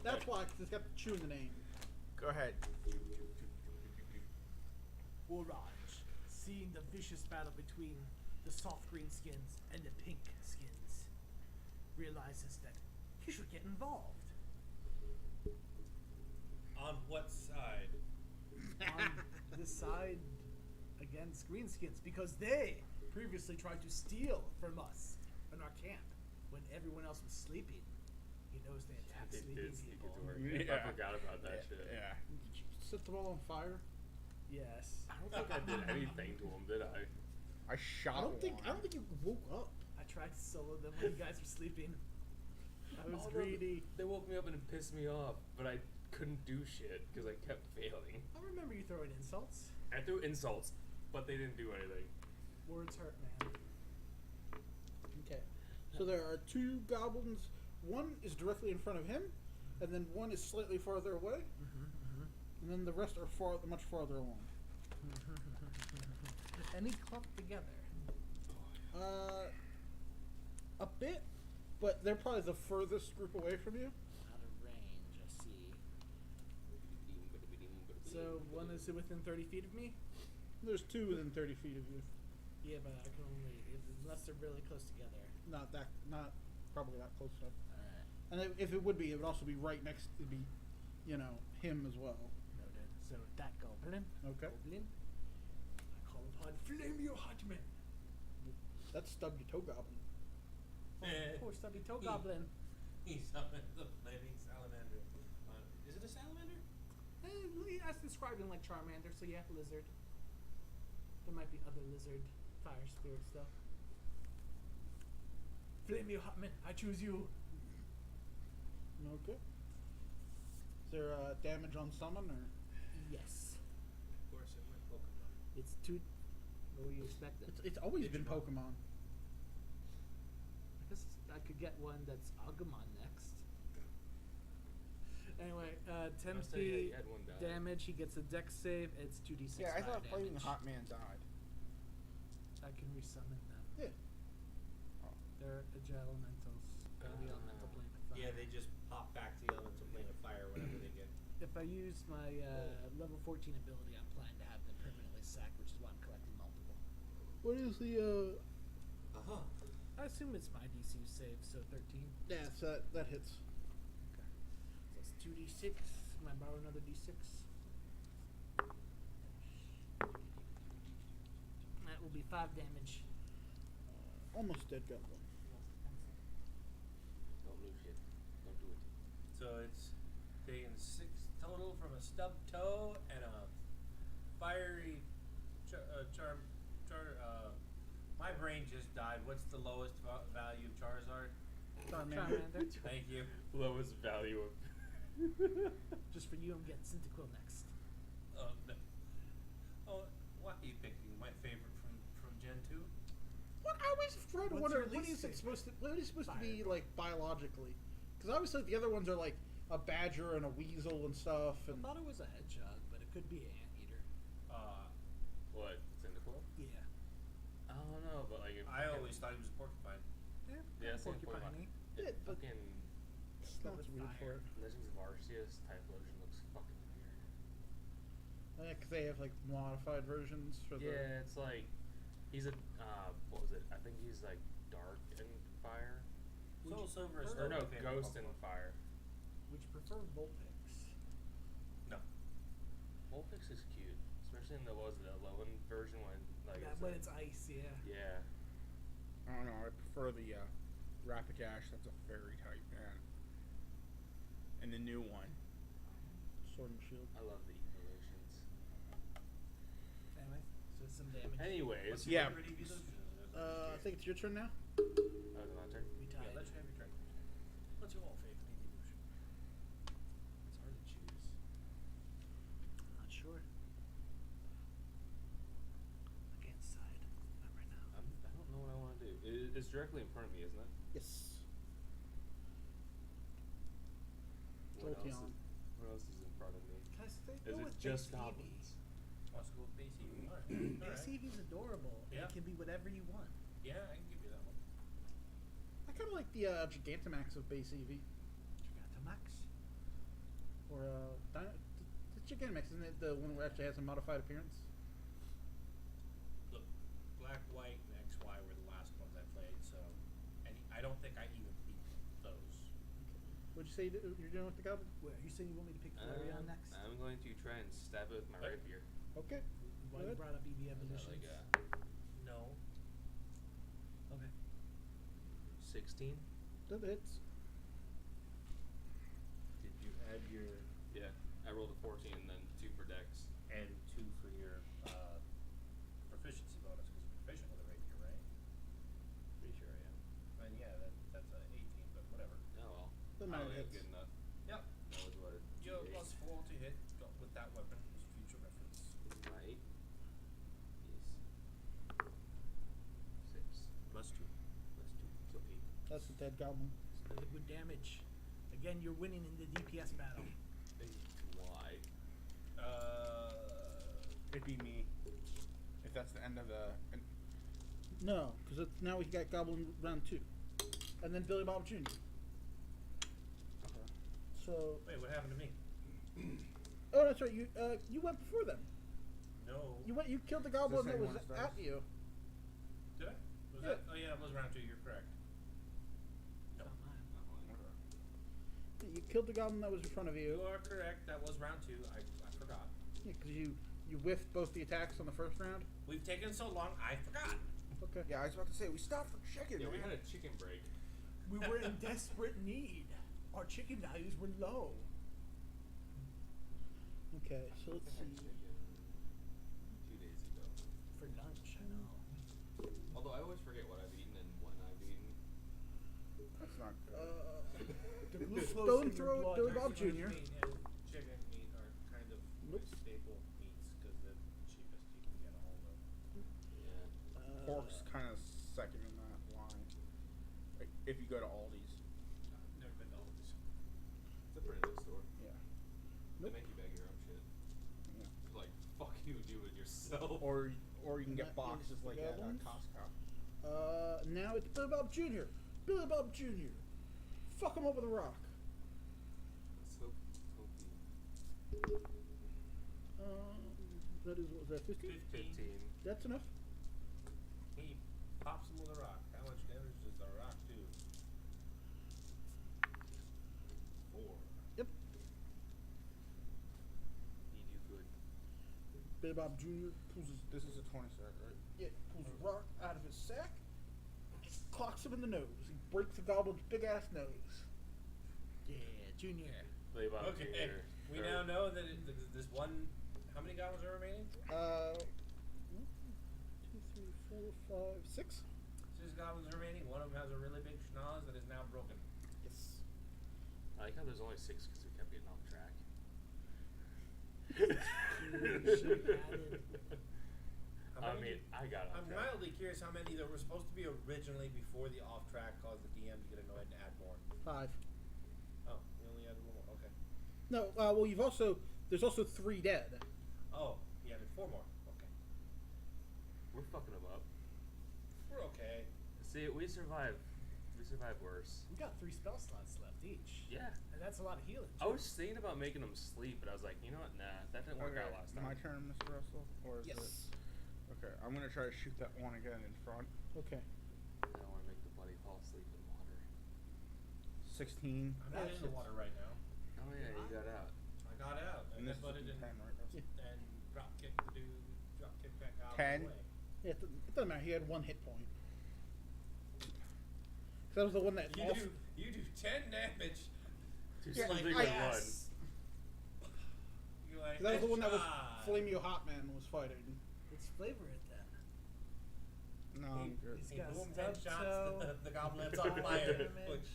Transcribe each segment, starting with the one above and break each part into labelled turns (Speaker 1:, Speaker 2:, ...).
Speaker 1: That's why, because it's got chew in the name.
Speaker 2: Go ahead.
Speaker 3: Orange, seeing the vicious battle between the soft green skins and the pink skins, realizes that he should get involved.
Speaker 4: On what side?
Speaker 3: On the side against greenskins, because they previously tried to steal from us in our camp when everyone else was sleeping. He knows they attack
Speaker 5: They
Speaker 3: sleeping
Speaker 5: did sneak
Speaker 3: people.
Speaker 5: into our camp. I forgot about that shit.
Speaker 2: Yeah.
Speaker 1: Did you set them all on fire?
Speaker 3: Yes.
Speaker 5: I don't think I did anything to him, did I?
Speaker 2: I shot
Speaker 1: I don't think
Speaker 2: one.
Speaker 1: you woke up.
Speaker 3: I tried to solo them when you guys were sleeping. I was
Speaker 5: Oh, no,
Speaker 3: greedy.
Speaker 5: They woke me up and it pissed me off, but I couldn't do shit because I kept failing.
Speaker 3: I remember you throwing insults.
Speaker 5: I threw insults, but they didn't do anything.
Speaker 3: Words hurt, man.
Speaker 1: Okay. So there are two goblins. One is directly in front of him, and then one is slightly farther away. And then the rest are much farther along.
Speaker 3: Any clumped together.
Speaker 1: A bit, but they're probably the furthest group away from you.
Speaker 3: Out of range, I see. So one is within 30 feet of me?
Speaker 1: There's two within 30 feet of you.
Speaker 3: Yeah, but I can only, unless they're really close together.
Speaker 1: Not probably not close enough.
Speaker 3: Alright.
Speaker 1: And if it would be, it would also be right next. It'd be, him as well.
Speaker 3: Noted. So that goblin.
Speaker 1: Okay.
Speaker 3: Goblin. I call upon Flame Your Hotman.
Speaker 1: That's Stub Your Toe Goblin.
Speaker 3: Oh, poor stubby toe goblin.
Speaker 4: He summoned the flaming salamander. Is it a salamander?
Speaker 3: That's described in like Charmander, so yeah, lizard. There might be other lizard fire spirits though. Flame Your Hotman, I choose you.
Speaker 1: Okay. Is there damage on summon or?
Speaker 3: Yes.
Speaker 4: Of course, it went Pokemon.
Speaker 3: It's two. What were you expecting?
Speaker 1: It's always been
Speaker 4: Digimon.
Speaker 1: Pokemon.
Speaker 3: I guess I could get one that's Agumon next. Anyway, 10
Speaker 5: Must say, yeah,
Speaker 3: feet
Speaker 5: you had one die.
Speaker 3: damage. He gets a dex save. It's 2d6
Speaker 2: Yeah, I
Speaker 3: fire
Speaker 2: thought Flaming
Speaker 3: damage.
Speaker 2: Hot Man died.
Speaker 3: I can resummon them.
Speaker 1: Yeah.
Speaker 3: They're agile elementals. The elemental plane of fire.
Speaker 4: Yeah, they just pop back to the elemental plane of fire whenever they get.
Speaker 3: If I use my level 14 ability, I'm planning to have them permanently sacked, which is why I'm collecting multiple.
Speaker 1: What is the?
Speaker 4: Uh-huh.
Speaker 3: I assume it's my DC save, so 13.
Speaker 1: Yeah, so that hits.
Speaker 3: Okay. So it's 2d6. Can I borrow another d6? That will be 5 damage.
Speaker 1: Almost dead goblin.
Speaker 5: Don't lose shit. Don't do it.
Speaker 4: So it's taking 6 total from a stub toe and a fiery my brain just died. What's the lowest value of Charizard?
Speaker 3: Charmander.
Speaker 4: Thank you.
Speaker 5: Lowest value of...
Speaker 3: Just for you, I'm getting Cyndaquil next.
Speaker 4: No. Oh, why are you picking my favorite from Gen 2?
Speaker 1: What I always try to
Speaker 3: What's
Speaker 1: wonder
Speaker 3: your
Speaker 1: what
Speaker 3: least
Speaker 1: is it
Speaker 3: favorite?
Speaker 1: supposed to what is it supposed to be
Speaker 3: Fire.
Speaker 1: like biologically? Because obviously the other ones are like a badger and a weasel and stuff.
Speaker 3: I
Speaker 1: And
Speaker 3: thought it was a hedgehog, but it could be an anteater.
Speaker 5: What? Cyndaquil?
Speaker 3: Yeah.
Speaker 5: I don't know, but like... If
Speaker 4: I always thought he was a porcupine.
Speaker 5: Yeah, same
Speaker 3: porcupine-y.
Speaker 1: Yeah,
Speaker 5: It
Speaker 1: but-
Speaker 5: fucking...
Speaker 1: sounds weird for it.
Speaker 5: Legends of Arceus Typhlosion looks fucking weird.
Speaker 1: Yeah, because they have like modified versions for the.
Speaker 5: Yeah, it's like... He's a... what was it? I think he's like dark and fire.
Speaker 4: Soul Silver is
Speaker 5: Or
Speaker 4: still
Speaker 5: no,
Speaker 4: my favorite
Speaker 5: ghost and
Speaker 4: Pokemon.
Speaker 5: fire.
Speaker 3: Would you prefer Vulpix?
Speaker 4: No.
Speaker 5: Vulpix is cute. Especially in the, what was it, the Alolan version when... like
Speaker 3: When
Speaker 5: like-
Speaker 3: it's ice, yeah.
Speaker 5: Yeah.
Speaker 2: I don't know. I prefer the Rapidash. That's a fairy type, man. And the new one.
Speaker 1: Sword and Shield.
Speaker 5: I love the evolutions.
Speaker 3: Anyway, so some damage.
Speaker 5: Anyways,
Speaker 4: What's
Speaker 2: Yeah.
Speaker 4: your favorite evolution?
Speaker 1: I think it's your turn now.
Speaker 5: that was my turn.
Speaker 3: We
Speaker 4: Yeah,
Speaker 3: tied.
Speaker 4: let's have your turn. What's your favorite evolution?
Speaker 3: It's hard to choose. I'm not sure. I can't decide. Not right now.
Speaker 5: I don't know what I want to do. It's directly in front of me, isn't it?
Speaker 1: Yes.
Speaker 5: What else is in front of me?
Speaker 3: Can I stay
Speaker 5: Is
Speaker 3: go
Speaker 5: it
Speaker 3: with
Speaker 5: just
Speaker 3: Base Eevee?
Speaker 5: goblins?
Speaker 4: Let's go with Base Eevee. All right.
Speaker 3: Base Eevee's adorable. And
Speaker 4: Yeah.
Speaker 3: it can be whatever you want.
Speaker 4: Yeah, I can give you that one.
Speaker 1: I kind of like the Gigantamax of Base Eevee.
Speaker 3: Gigantamax.
Speaker 1: chicken mix? Isn't it the one who actually has a modified appearance?
Speaker 4: Look, Black, White, and XY were the last ones I played, so. And I don't think I even beat those.
Speaker 1: What'd you say you're doing with the goblin?
Speaker 3: Wait, are you saying you want me to pick Flareon next?
Speaker 5: I'm going to try and stab it with my
Speaker 4: Right.
Speaker 5: rapier.
Speaker 1: Okay.
Speaker 3: Why you
Speaker 1: Good.
Speaker 3: brought up EV
Speaker 5: Is that
Speaker 3: evolutions?
Speaker 5: like
Speaker 4: No.
Speaker 3: Okay.
Speaker 5: 16?
Speaker 1: That hits.
Speaker 4: Did you add your.
Speaker 5: Yeah. I rolled a 14 and then 2 for dex.
Speaker 4: And 2 for your proficiency bonus, because you're proficient with a rapier, right?
Speaker 5: Pretty sure I am.
Speaker 4: And yeah, that's a 18, but whatever.
Speaker 5: Oh well.
Speaker 1: Doesn't matter,
Speaker 5: Probably
Speaker 1: hits.
Speaker 5: good enough.
Speaker 4: Yep.
Speaker 5: That was what a
Speaker 4: You have
Speaker 5: D8.
Speaker 4: +4 to hit with that weapon as future reference.
Speaker 5: My 8 is 6.
Speaker 4: +2.
Speaker 5: Plus 2. So 8.
Speaker 1: That's the dead goblin.
Speaker 3: Liquid damage. Again, you're winning in the DPS battle.
Speaker 5: Why?
Speaker 2: It'd be me. If that's the end of the.
Speaker 1: No, because now we got goblin round 2, and then Billy Bob Jr. So,
Speaker 4: Wait, what happened to me?
Speaker 1: oh, that's right. You went before them.
Speaker 4: No.
Speaker 1: You killed the goblin
Speaker 2: the
Speaker 1: that
Speaker 2: same
Speaker 1: was
Speaker 2: one as
Speaker 1: at
Speaker 2: those?
Speaker 1: you.
Speaker 4: Did I? Was
Speaker 1: Yeah.
Speaker 4: that? Oh yeah, it was round 2. You're correct. No.
Speaker 3: Not mine.
Speaker 1: You killed the goblin that was in front of
Speaker 4: You
Speaker 1: you.
Speaker 4: are correct. That was round 2. I forgot.
Speaker 1: Yeah, because you whiffed both the attacks on the first round.
Speaker 4: We've taken so long, I forgot.
Speaker 1: Okay.
Speaker 2: Yeah, I was about to say we stopped for chicken.
Speaker 5: Yeah, we
Speaker 2: man.
Speaker 5: had a chicken break.
Speaker 3: We were in desperate need. Our chicken values were low.
Speaker 1: Okay, so let's
Speaker 5: I had
Speaker 1: see.
Speaker 5: chicken 2 days ago.
Speaker 3: For lunch, I know.
Speaker 5: Although I always forget what I've eaten and when I've eaten.
Speaker 2: That's not good.
Speaker 3: The glucose
Speaker 1: Stone
Speaker 3: in your
Speaker 1: throw
Speaker 3: blood
Speaker 1: Billy
Speaker 3: makes
Speaker 1: Bob
Speaker 3: you-
Speaker 1: Jr.
Speaker 4: Meat and chicken meat are kind of
Speaker 1: Nope.
Speaker 4: my staple meats because they're the cheapest you can get a hold of.
Speaker 5: Yeah.
Speaker 2: Pork's kind of second in that line. Like, if you go to Aldi's.
Speaker 4: I've never been to Aldi's.
Speaker 5: It's a pretty nice store.
Speaker 2: Yeah.
Speaker 5: They make you bag your own shit.
Speaker 2: Yeah.
Speaker 5: It's like, fuck you, do it yourself.
Speaker 2: Or you can
Speaker 1: That
Speaker 2: get boxes
Speaker 1: is
Speaker 2: like at
Speaker 1: goblins.
Speaker 2: Costco.
Speaker 1: Now it's Billy Bob Jr. Billy Bob Jr. Fuck him up with a rock.
Speaker 5: Let's hope you.
Speaker 1: That is, what was that, 15?
Speaker 5: 15.
Speaker 1: That's enough.
Speaker 4: He pops him with a rock. How much damage does the rock do? 4.
Speaker 1: Yep.
Speaker 5: You do good.
Speaker 1: Billy Bob Jr. pulls his,
Speaker 2: This is a 20 set, right?
Speaker 1: yeah, pulls a rock out of his sack, clocks him in the nose. He breaks the goblin's big ass nose.
Speaker 3: Yeah, Junior.
Speaker 5: Play Bob
Speaker 4: Okay.
Speaker 5: Jr.
Speaker 4: We
Speaker 5: Or-
Speaker 4: now know that this one. How many goblins are remaining?
Speaker 1: 1, 2, 3, 4, 5, 6.
Speaker 4: 6 goblins remaining. One of them has a really big schnoz that is now broken.
Speaker 1: Yes.
Speaker 5: I like how there's only 6 because we kept getting off track.
Speaker 3: Should've added.
Speaker 4: How
Speaker 5: I
Speaker 4: many
Speaker 5: mean, I got off
Speaker 4: I'm
Speaker 5: track.
Speaker 4: mildly curious how many there were supposed to be originally before the off track caused the DM to get annoyed and add more.
Speaker 1: 5.
Speaker 4: Oh, we only added 1 more. Okay.
Speaker 1: No, well, there's also 3 dead.
Speaker 4: Oh, he added 4 more. Okay.
Speaker 5: We're fucking them up.
Speaker 4: We're okay.
Speaker 5: See, we survived. We survived worse.
Speaker 3: We got 3 spell slots left each.
Speaker 5: Yeah.
Speaker 3: And that's a lot of healing.
Speaker 5: I was thinking about making them sleep, but I was like, you know what? Nah, that didn't work out last time.
Speaker 2: My turn, Mr. Russell? Or is
Speaker 1: Yes.
Speaker 2: it? Okay, I'm gonna try to shoot that one again in front.
Speaker 1: Okay.
Speaker 5: I don't want to make the buddy fall asleep in water.
Speaker 2: 16.
Speaker 4: I'm not in the water right now.
Speaker 5: Oh yeah, you got out.
Speaker 4: I got out.
Speaker 2: And
Speaker 4: I
Speaker 2: this is
Speaker 4: butted
Speaker 2: a
Speaker 4: and,
Speaker 2: 10, right?
Speaker 4: and drop kicked the dude. Drop kicked that guy
Speaker 2: 10?
Speaker 4: away.
Speaker 1: Yeah, it doesn't matter. He had 1 hit point. So that was the one that.
Speaker 4: You do 10 damage.
Speaker 5: Do
Speaker 1: Yeah,
Speaker 5: something
Speaker 1: I-
Speaker 5: with
Speaker 4: yes. You're like,
Speaker 1: That was the one that was
Speaker 4: headshot.
Speaker 1: Flamio Hotman was fighting.
Speaker 3: Let's flavor it then.
Speaker 2: No, I'm good.
Speaker 3: He's
Speaker 4: He
Speaker 3: got
Speaker 4: boom
Speaker 3: stub
Speaker 4: headshots
Speaker 3: toe,
Speaker 4: the goblin's on fire.
Speaker 3: damage.
Speaker 4: Like,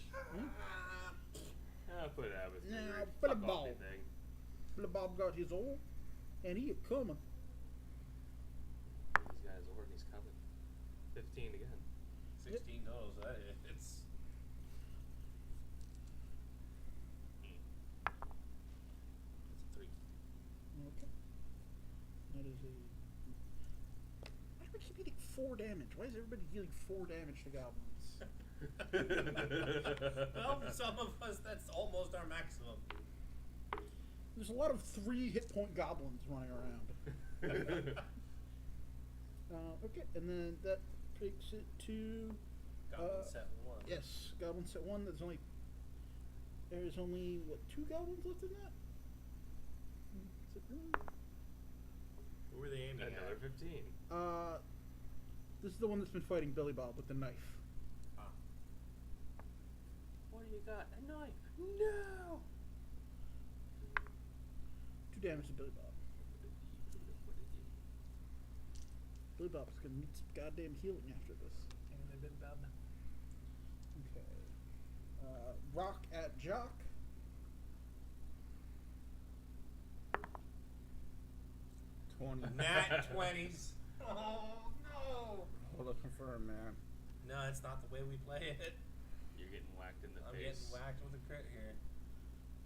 Speaker 5: Ah, put it out with
Speaker 1: Nah,
Speaker 5: your
Speaker 1: put a
Speaker 5: fuck
Speaker 1: ball.
Speaker 5: off thing.
Speaker 1: Billy Bob got his own, and he a coming.
Speaker 5: This guy's over and he's coming. 15 again.
Speaker 4: 16 total, so that it's. It's a 3.
Speaker 1: Okay. That is a. Why do we keep getting 4 damage? Why is everybody dealing 4 damage to goblins?
Speaker 4: Well, for some of us, that's almost our maximum.
Speaker 1: There's there's a lot of 3 hit point goblins running around. Okay, and then that takes it to
Speaker 4: Goblin set 1.
Speaker 1: yes, goblin set 1. There's only what 2 goblins left in that. Is it really?
Speaker 4: Who were they aiming
Speaker 5: Another
Speaker 4: at?
Speaker 5: 15.
Speaker 1: This is the one that's been fighting Billy Bob with the knife.
Speaker 4: Ah.
Speaker 5: What do you got? A knife? No!
Speaker 1: 2 damage to Billy Bob. Billy Bob's gonna need some goddamn healing after this.
Speaker 3: And a bit bad.
Speaker 1: Okay. Rock at Jock.
Speaker 4: Nat 20s. Oh no!
Speaker 2: We're looking for a man.
Speaker 4: No, it's not the way we play it.
Speaker 5: You're getting whacked in the
Speaker 4: I'm
Speaker 5: face.
Speaker 4: getting whacked with a crit here.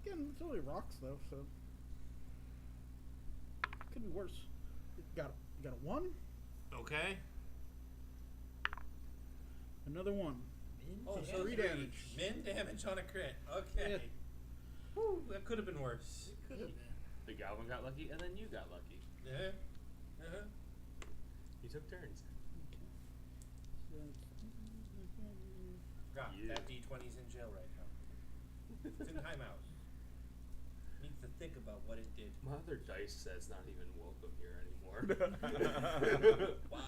Speaker 1: Again, it's only rocks though, so could be worse. You got a 1,
Speaker 4: Okay.
Speaker 1: another 1.
Speaker 4: Oh, so
Speaker 1: 3
Speaker 4: 3
Speaker 1: damage.
Speaker 4: Min damage on a crit. Okay. Whew, that could have been worse.
Speaker 3: Could have been.
Speaker 5: The goblin got lucky, and then you got lucky.
Speaker 4: Yeah. Uh-huh.
Speaker 5: You took turns.
Speaker 4: God,
Speaker 5: Yeah.
Speaker 4: that D20's in jail right now. It's in timeout. Needs to think about what it did.
Speaker 5: My other dice set's not even welcome here anymore.
Speaker 4: Wow.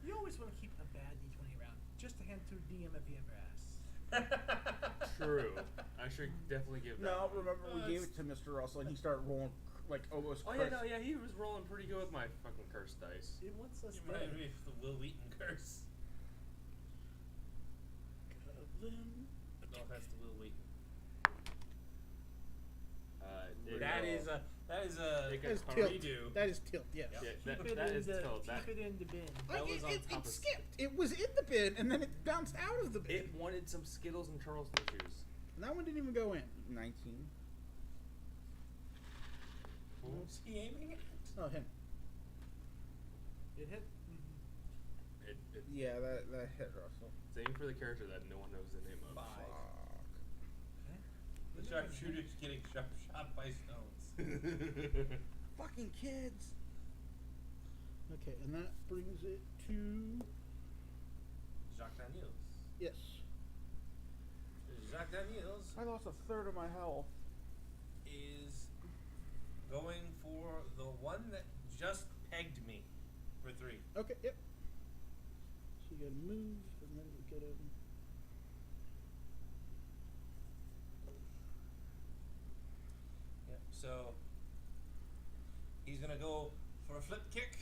Speaker 3: You always want to keep a bad D20 around, just to hand to DM if he ever asks.
Speaker 5: True. I should definitely give that.
Speaker 2: No,
Speaker 5: one.
Speaker 2: remember we gave it to Mr. Russell and he started rolling like almost.
Speaker 5: Oh yeah, no, yeah, he was rolling pretty good with my fucking cursed dice.
Speaker 3: It wants us
Speaker 4: You remind me of the Will Wheaton curse.
Speaker 1: Goblin.
Speaker 4: No offense to Will Wheaton.
Speaker 5: There you go.
Speaker 4: That is a
Speaker 5: Take
Speaker 1: That is
Speaker 5: a
Speaker 1: tilt.
Speaker 4: redo.
Speaker 1: That is tilt. Yes.
Speaker 5: Yeah,
Speaker 3: Keep it
Speaker 5: that
Speaker 3: in
Speaker 5: is
Speaker 3: the
Speaker 5: tilt. That,
Speaker 3: keep it in the bin.
Speaker 5: that was on
Speaker 1: it
Speaker 5: top of.
Speaker 1: skipped. It was in the bin and then it bounced out of the bin.
Speaker 5: It wanted some Skittles and Charleston chews.
Speaker 1: And that one didn't even go in.
Speaker 2: 19.
Speaker 4: Who's he aiming at?
Speaker 1: Oh, him.
Speaker 3: It hit.
Speaker 2: Yeah, that hit Russell.
Speaker 5: It's aiming for the character that no one knows the name of.
Speaker 4: 5.
Speaker 3: Okay.
Speaker 4: The sharpshooter's getting shot by stones.
Speaker 2: Fucking kids.
Speaker 1: Okay, and that brings it to
Speaker 4: Jacques Daniels.
Speaker 1: yes.
Speaker 4: Jacques Daniels
Speaker 2: I lost a third of my health.
Speaker 4: is going for the one that just pegged me for 3.
Speaker 1: Okay, yep. So you gotta move, and then we get him.
Speaker 4: Yep. So he's gonna go for a flip kick.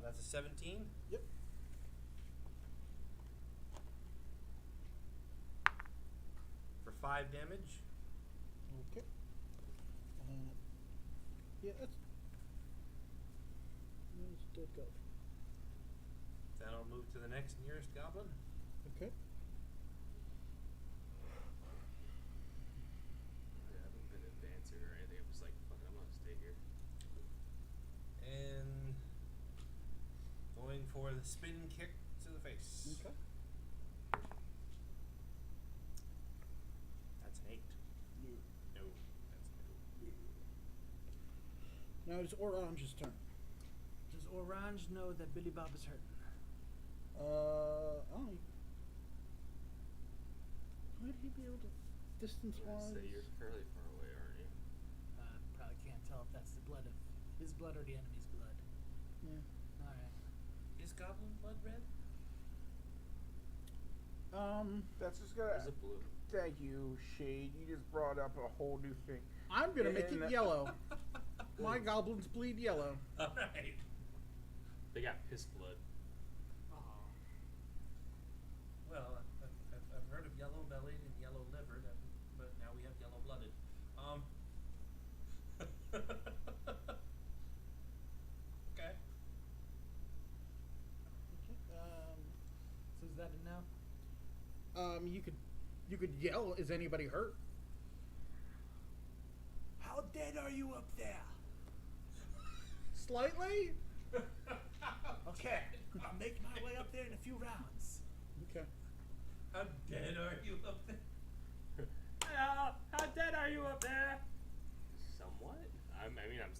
Speaker 4: That's a 17.
Speaker 1: Yep.
Speaker 4: For 5 damage.
Speaker 1: Okay. Yeah, that's dead go.
Speaker 4: Then I'll move to the next nearest goblin.
Speaker 1: Okay.
Speaker 5: I haven't been advancing or anything. I'm just like, fuck, I'm gonna stay here.
Speaker 4: And going for the spin kick to the face.
Speaker 1: Okay.
Speaker 4: That's an 8.
Speaker 1: No.
Speaker 4: No, that's no.
Speaker 1: Now it's Orange's turn.
Speaker 3: Does Orange know that Billy Bob is hurting?
Speaker 1: Oh. Might he be able to distance
Speaker 5: I
Speaker 1: wise?
Speaker 5: say you're fairly far away, aren't you?
Speaker 3: Probably can't tell if that's the blood of his blood or the enemy's blood.
Speaker 1: Yeah.
Speaker 3: All right.
Speaker 4: Is goblin blood red?
Speaker 2: That's just gonna.
Speaker 5: There's a blue.
Speaker 2: Thank you, Shade. You just brought up a whole new thing.
Speaker 1: I'm gonna make
Speaker 2: And-
Speaker 1: it yellow. My goblins bleed yellow.
Speaker 4: All right.
Speaker 5: They got piss blood.
Speaker 4: Well, I've heard of yellow bellied and yellow livered, but now we have yellow blooded. Okay.
Speaker 3: So is that it now?
Speaker 1: You could yell. Is anybody hurt?
Speaker 3: How dead are you up there?
Speaker 1: Slightly.
Speaker 3: Okay, I'll make my way up there in a few rounds.
Speaker 1: Okay.
Speaker 4: How dead are you up there?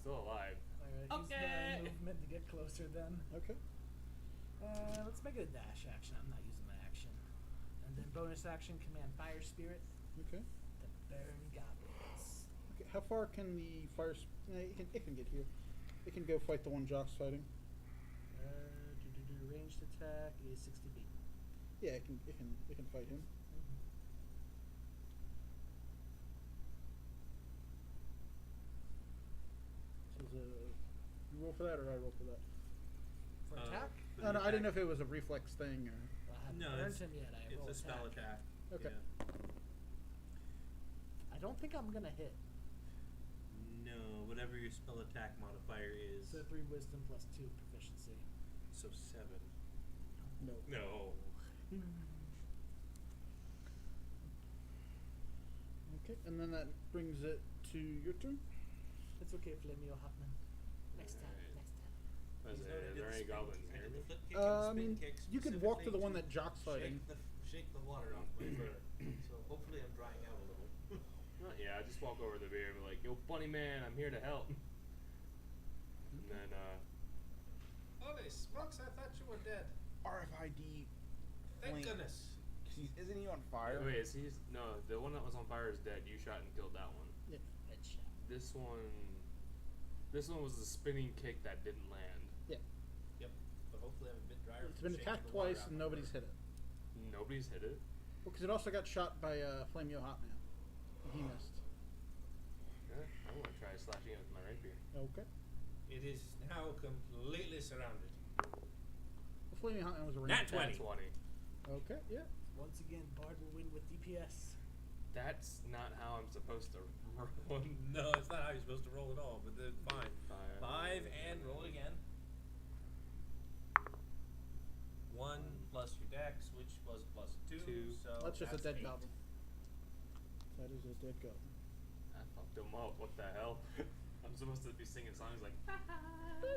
Speaker 5: still alive.
Speaker 3: Alright,
Speaker 4: Okay.
Speaker 3: use my movement to get closer then.
Speaker 1: Okay.
Speaker 3: Let's make it a dash action. I'm not using my action. And then bonus action, command Fire Spirit
Speaker 1: Okay.
Speaker 3: to burn goblins.
Speaker 1: Okay. How far can the fire? It can get here. It can go fight the one Jock's fighting.
Speaker 3: Ranged attack is 60 feet.
Speaker 1: Yeah, it can fight him. So you roll for that, or I roll for that?
Speaker 3: For attack?
Speaker 4: For
Speaker 1: No,
Speaker 4: the
Speaker 1: I didn't know
Speaker 4: attack.
Speaker 1: if it was a reflex thing or.
Speaker 3: Well, I haven't
Speaker 4: No,
Speaker 3: burned
Speaker 4: it's,
Speaker 3: him yet. I
Speaker 4: it's
Speaker 3: roll
Speaker 4: a spell attack.
Speaker 1: Okay.
Speaker 4: Yeah.
Speaker 3: I don't think I'm gonna hit.
Speaker 4: No, whatever your spell attack modifier is.
Speaker 3: So 3 wisdom plus 2 proficiency.
Speaker 4: So 7.
Speaker 1: No.
Speaker 5: No.
Speaker 1: Okay, and then that brings it to your turn.
Speaker 3: It's okay, Flamio Hotman. Next time.
Speaker 5: Alright.
Speaker 3: Next time.
Speaker 5: Is
Speaker 4: He's
Speaker 5: there,
Speaker 4: already
Speaker 5: is
Speaker 4: did
Speaker 5: there
Speaker 4: the
Speaker 5: any
Speaker 4: spin-
Speaker 5: goblins
Speaker 4: I
Speaker 5: near
Speaker 4: did
Speaker 5: me?
Speaker 4: the flip kick
Speaker 1: I
Speaker 4: and the spin
Speaker 1: mean,
Speaker 4: kick
Speaker 1: you could walk to the
Speaker 4: specifically
Speaker 1: one that Jock's fighting.
Speaker 4: Shake the water off my fur. So hopefully I'm drying out a little.
Speaker 5: Yeah, I just walk over to the beer and be like, "Yo, bunny man, I'm here to help." And then,
Speaker 4: Holy smokes, I thought you were dead.
Speaker 6: RFID.
Speaker 4: Thank
Speaker 6: Blink.
Speaker 4: goodness.
Speaker 6: Isn't he on fire?
Speaker 5: wait, is he? No, the one that was on fire is dead. You shot and killed that one.
Speaker 3: Headshot.
Speaker 5: This one was the spinning kick that didn't land.
Speaker 4: Yep. But hopefully I'm a bit drier.
Speaker 1: It's
Speaker 4: from
Speaker 1: been
Speaker 4: shaking
Speaker 1: attacked
Speaker 4: the water
Speaker 1: twice
Speaker 4: out
Speaker 1: and
Speaker 4: my
Speaker 1: nobody's
Speaker 4: fur.
Speaker 1: hit it.
Speaker 5: Nobody's hit it.
Speaker 1: Well, because it also got shot by Flamio Hotman. And he missed.
Speaker 5: Yeah, I'm gonna try slashing it with my rapier.
Speaker 1: Okay.
Speaker 4: It is now completely surrounded.
Speaker 1: The Flamio Hotman was a range
Speaker 4: Nat
Speaker 1: attack.
Speaker 4: 20.
Speaker 1: Okay, yeah.
Speaker 3: Once again, Bard will win with DPS.
Speaker 5: That's not how I'm supposed to roll.
Speaker 4: No, it's not how you're supposed to roll at all, but then fine.
Speaker 5: Fire.
Speaker 4: 5 and roll again. 1 plus your dex, which was plus 2.
Speaker 5: Two.
Speaker 4: So
Speaker 1: That's just a dead
Speaker 4: 8.
Speaker 1: goblin. That is a dead goblin.
Speaker 5: I fucked him up. What the hell? I'm supposed to be singing songs like.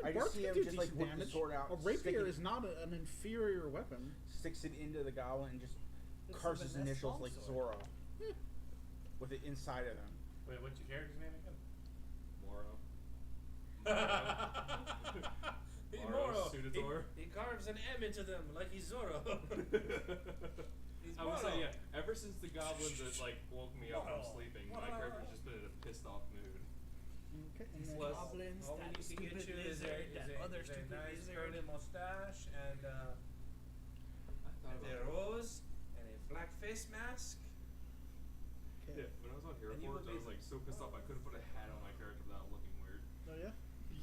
Speaker 6: I just
Speaker 1: Bards
Speaker 6: see
Speaker 1: can
Speaker 6: him
Speaker 1: do
Speaker 6: just like
Speaker 1: decent
Speaker 6: whip the
Speaker 1: damage.
Speaker 6: sword out,
Speaker 1: A rapier
Speaker 6: stick it-
Speaker 1: is not an inferior weapon.
Speaker 6: sticks it into the goblin and just
Speaker 3: It's
Speaker 6: carves
Speaker 3: a
Speaker 6: his
Speaker 3: Vanessa
Speaker 6: initials like
Speaker 3: longsword.
Speaker 6: Zorro. With it inside of them.
Speaker 4: Wait, what's your character's name again?
Speaker 5: Moro.
Speaker 4: He's
Speaker 5: Moro
Speaker 4: Moro.
Speaker 5: Sudator.
Speaker 4: He carves an M into them like he's Zorro. He's
Speaker 5: I would
Speaker 4: Moro.
Speaker 5: say, yeah, ever since the goblins that like woke me up from
Speaker 4: Moro.
Speaker 5: sleeping, my character's just been in a pissed off mood.
Speaker 1: Okay, and
Speaker 3: These
Speaker 1: then
Speaker 4: Plus,
Speaker 3: goblins,
Speaker 4: all we
Speaker 3: that
Speaker 4: need to get
Speaker 3: stupid
Speaker 4: you is
Speaker 3: lizard,
Speaker 4: a,
Speaker 3: that
Speaker 4: is a,
Speaker 3: other
Speaker 4: is a
Speaker 3: stupid
Speaker 4: nice
Speaker 3: lizard.
Speaker 4: curly mustache and
Speaker 5: I thought
Speaker 4: a
Speaker 5: about
Speaker 4: rose and a black face mask.
Speaker 1: okay.
Speaker 5: Yeah, when I was on Hero
Speaker 4: And you
Speaker 5: Forge, I
Speaker 4: would
Speaker 5: was like so pissed off I couldn't put a hat on my character without looking weird.
Speaker 1: Oh yeah.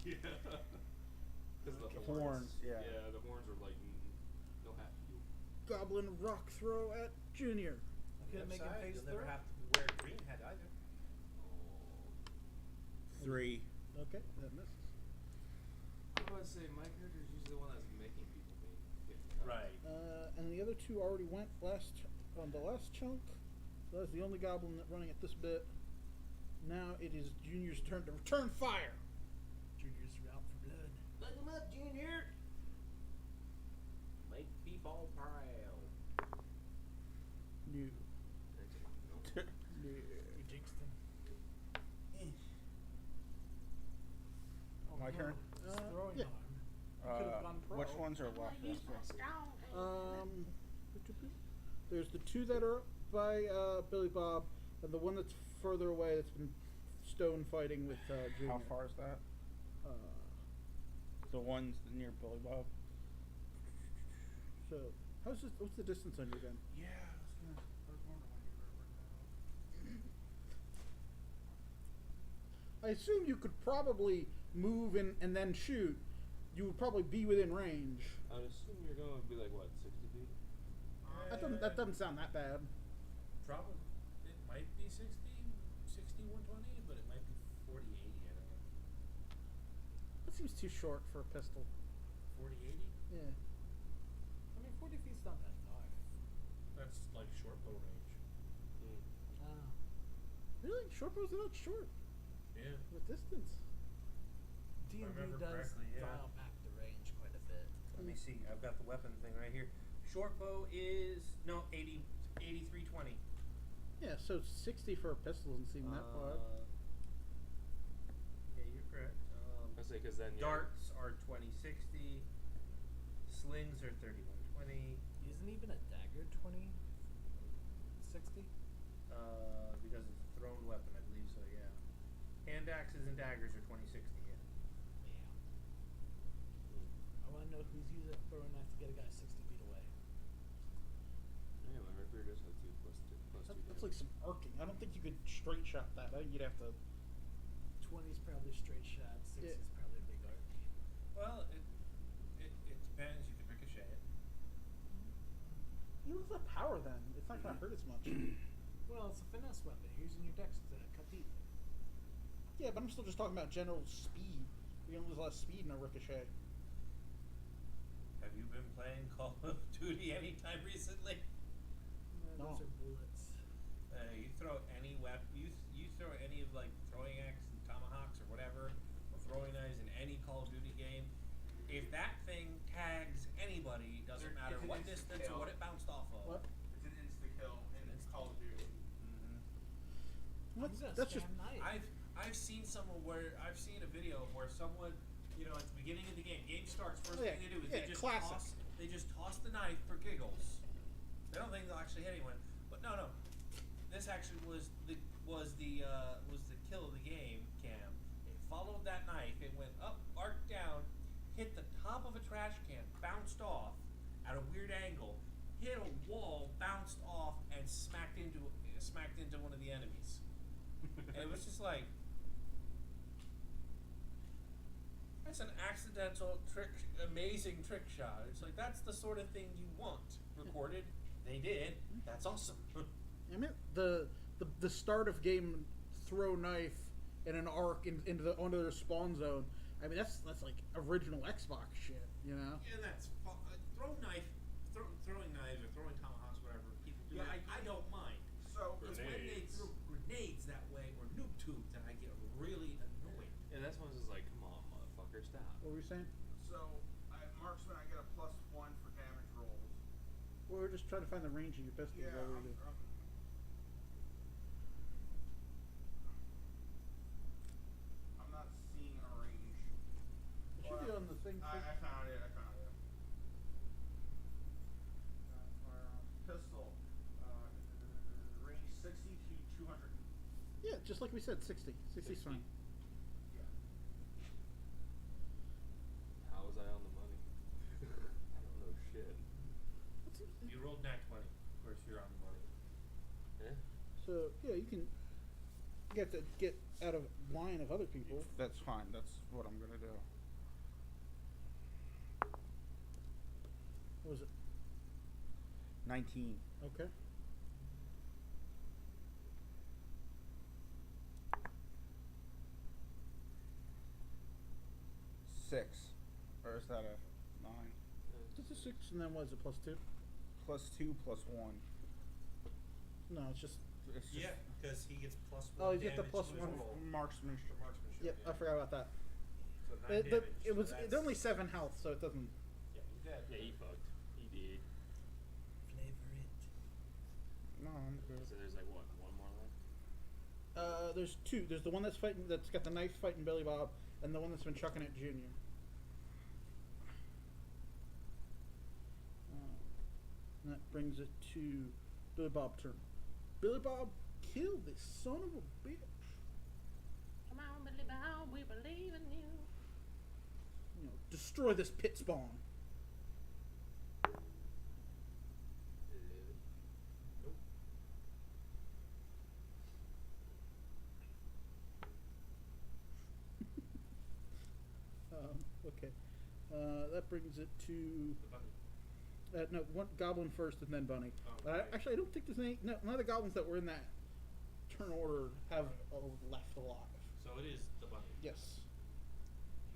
Speaker 5: Yeah. Because the
Speaker 6: Horns, yeah.
Speaker 5: Yeah, the horns were like, no hat for you.
Speaker 1: Goblin rock throw at Junior.
Speaker 4: On the
Speaker 3: Gonna make him
Speaker 4: upside,
Speaker 3: face
Speaker 4: you'll never
Speaker 3: through?
Speaker 4: have to wear a green hat either.
Speaker 6: 3.
Speaker 1: Okay, that misses.
Speaker 5: I was about to say, my character's usually the one that's making people get cut.
Speaker 1: And the other two already went on the last chunk. So that's the only goblin that running at this bit. Now it is Junior's turn to return fire.
Speaker 3: Junior's out for blood.
Speaker 4: Let him up, Junior. Make people proud.
Speaker 1: No.
Speaker 5: No.
Speaker 1: No.
Speaker 3: You jinxed him. Oh,
Speaker 6: My
Speaker 3: no.
Speaker 6: turn?
Speaker 3: His throwing
Speaker 1: yeah.
Speaker 3: arm. Could've gone pro.
Speaker 6: Which ones are left?
Speaker 1: There's the two that are up by Billy Bob, and the one that's further away that's been stone fighting with Junior.
Speaker 6: How far is that? The ones near Billy Bob?
Speaker 1: So, what's the distance on your gun?
Speaker 6: Yeah, I was gonna start wondering when you were
Speaker 1: I assume you could probably move and then shoot. You would probably be within range.
Speaker 5: I'd assume you're going to be like, what, 60 feet?
Speaker 1: That doesn't sound that bad.
Speaker 4: Probably. It might be 60, 120, but it might be 40, 80. I don't know.
Speaker 1: That seems too short for a pistol.
Speaker 4: 40, 80?
Speaker 1: Yeah.
Speaker 3: I mean, 40 feet's not that far.
Speaker 4: That's like short bow range.
Speaker 3: Ah.
Speaker 1: Really? Short bows are not short.
Speaker 4: Yeah.
Speaker 1: With distance.
Speaker 3: D&D
Speaker 4: remember
Speaker 3: does
Speaker 4: correctly, yeah.
Speaker 3: dial back the range quite a bit.
Speaker 4: Let me see. I've got the weapon thing right here. Short bow is 8320.
Speaker 1: Yeah, so 60 for a pistol doesn't seem that far.
Speaker 4: Yeah, you're correct.
Speaker 5: say because then
Speaker 4: Darts are 2060. Slings are 3120.
Speaker 3: Isn't even a dagger 2060?
Speaker 4: Because it's a thrown weapon, I believe so. Yeah. Hand axes and daggers are 2060. Yeah.
Speaker 3: Yeah. I want to know who's using a throwing knife to get a guy 60 feet away.
Speaker 5: Yeah, my rapier does have 2 plus 2 plus 2
Speaker 1: That's like some arcing. I don't think you could straight shot that. I think you'd have to.
Speaker 3: 20 is probably straight shot. 60
Speaker 1: Yeah.
Speaker 3: is probably a big arc.
Speaker 4: Well, it depends. You could ricochet it.
Speaker 1: You lose that power then. It's not going to hurt as much.
Speaker 3: Well, it's a finesse weapon. You're using your dex to cut deep.
Speaker 1: Yeah, but I'm still just talking about general speed. You're going to lose less speed in a ricochet.
Speaker 4: Have you been playing Call of Duty anytime recently?
Speaker 1: No.
Speaker 3: Those are bullets.
Speaker 4: You throw any weapon. You throw any of like throwing axes and tomahawks or whatever, or throwing knives in any Call of Duty game. If that thing tags anybody, doesn't matter
Speaker 6: It's an
Speaker 4: what
Speaker 6: instant
Speaker 4: distance
Speaker 6: kill.
Speaker 4: or what it bounced off of.
Speaker 1: What?
Speaker 6: It's an insta kill in Call of Duty.
Speaker 1: What's,
Speaker 3: I'm gonna
Speaker 1: that's just.
Speaker 3: spam knife.
Speaker 4: I've seen I've seen a video where someone, at the beginning of the game starts, first
Speaker 1: Oh, yeah.
Speaker 4: thing they do is
Speaker 1: Yeah, classic.
Speaker 4: they just toss the knife for giggles. They don't think they'll actually hit anyone. But no. This actually was the kill of the game, Cam. It followed that knife, it went up, arced down, hit the top of a trash can, bounced off at a weird angle, hit a wall, bounced off, and smacked into one of the enemies. And it was just like, that's an accidental amazing trick shot. It's like, that's the sort of thing you want recorded. They did. That's awesome.
Speaker 1: I mean, the start of game throw knife in an arc into onto their spawn zone. I mean, that's like original Xbox shit, you know?
Speaker 4: And that's throwing knives or throwing tomahawks, whatever people do.
Speaker 6: Yeah,
Speaker 4: I don't mind.
Speaker 6: So
Speaker 4: It's when they
Speaker 5: Grenades.
Speaker 4: throw grenades that way or noob tubes that I get really annoyed.
Speaker 5: Yeah, that's when it's just like, come on, motherfucker, stop.
Speaker 1: What were you saying?
Speaker 6: at marksman, I get a +1 for damage rolls.
Speaker 1: Well, we're just trying to find the range of your pistol.
Speaker 6: Yeah,
Speaker 1: is what we do.
Speaker 6: I'm not seeing a range.
Speaker 1: It should be on the thing.
Speaker 6: I found it. Pistol. Range 60 to 200.
Speaker 1: Yeah, just like we said, 60. 60's fine.
Speaker 6: Yeah.
Speaker 5: How was I on the money? I don't know shit.
Speaker 4: You rolled nat 20. Of course, you're on the money.
Speaker 5: Yeah?
Speaker 1: So yeah, you can get out of line of other people.
Speaker 2: That's fine. That's what I'm gonna do.
Speaker 1: What was it?
Speaker 2: 19.
Speaker 1: Okay.
Speaker 2: Six. Or is that a 9?
Speaker 1: Just a 6, and then what is it? +2?
Speaker 2: +2 +1.
Speaker 1: No, it's just.
Speaker 2: It's just
Speaker 4: Yeah, because he gets +1
Speaker 1: Oh, you get the
Speaker 4: damage
Speaker 1: +1
Speaker 4: to his
Speaker 1: for
Speaker 4: roll.
Speaker 2: marksmanship.
Speaker 4: For marksmanship.
Speaker 1: Yep,
Speaker 4: yeah.
Speaker 1: I forgot about that.
Speaker 4: So 9 damage.
Speaker 1: It was.
Speaker 4: so
Speaker 1: They're
Speaker 4: that's-
Speaker 1: only 7 health, so it doesn't.
Speaker 4: Yeah, he's dead.
Speaker 5: Yeah, he fucked. He did.
Speaker 3: Flavor it.
Speaker 2: No, I'm good.
Speaker 5: So there's like, what, one more left?
Speaker 1: There's 2. There's the one that's got the knife fighting Billy Bob, and the one that's been chucking at Junior. And that brings it to Billy Bob turn. Billy Bob, kill this son of a bitch.
Speaker 5: Come on, Billy Bob, we believe in you.
Speaker 1: Destroy this pit spawn.
Speaker 4: Nope.
Speaker 1: Okay. That brings it to.
Speaker 4: The bunny.
Speaker 1: No, one goblin first and then bunny.
Speaker 4: Oh, okay.
Speaker 1: Actually, I don't think there's any. No, none of the goblins that were in that turn order have left alive.
Speaker 4: So it is the bunny.
Speaker 1: Yes.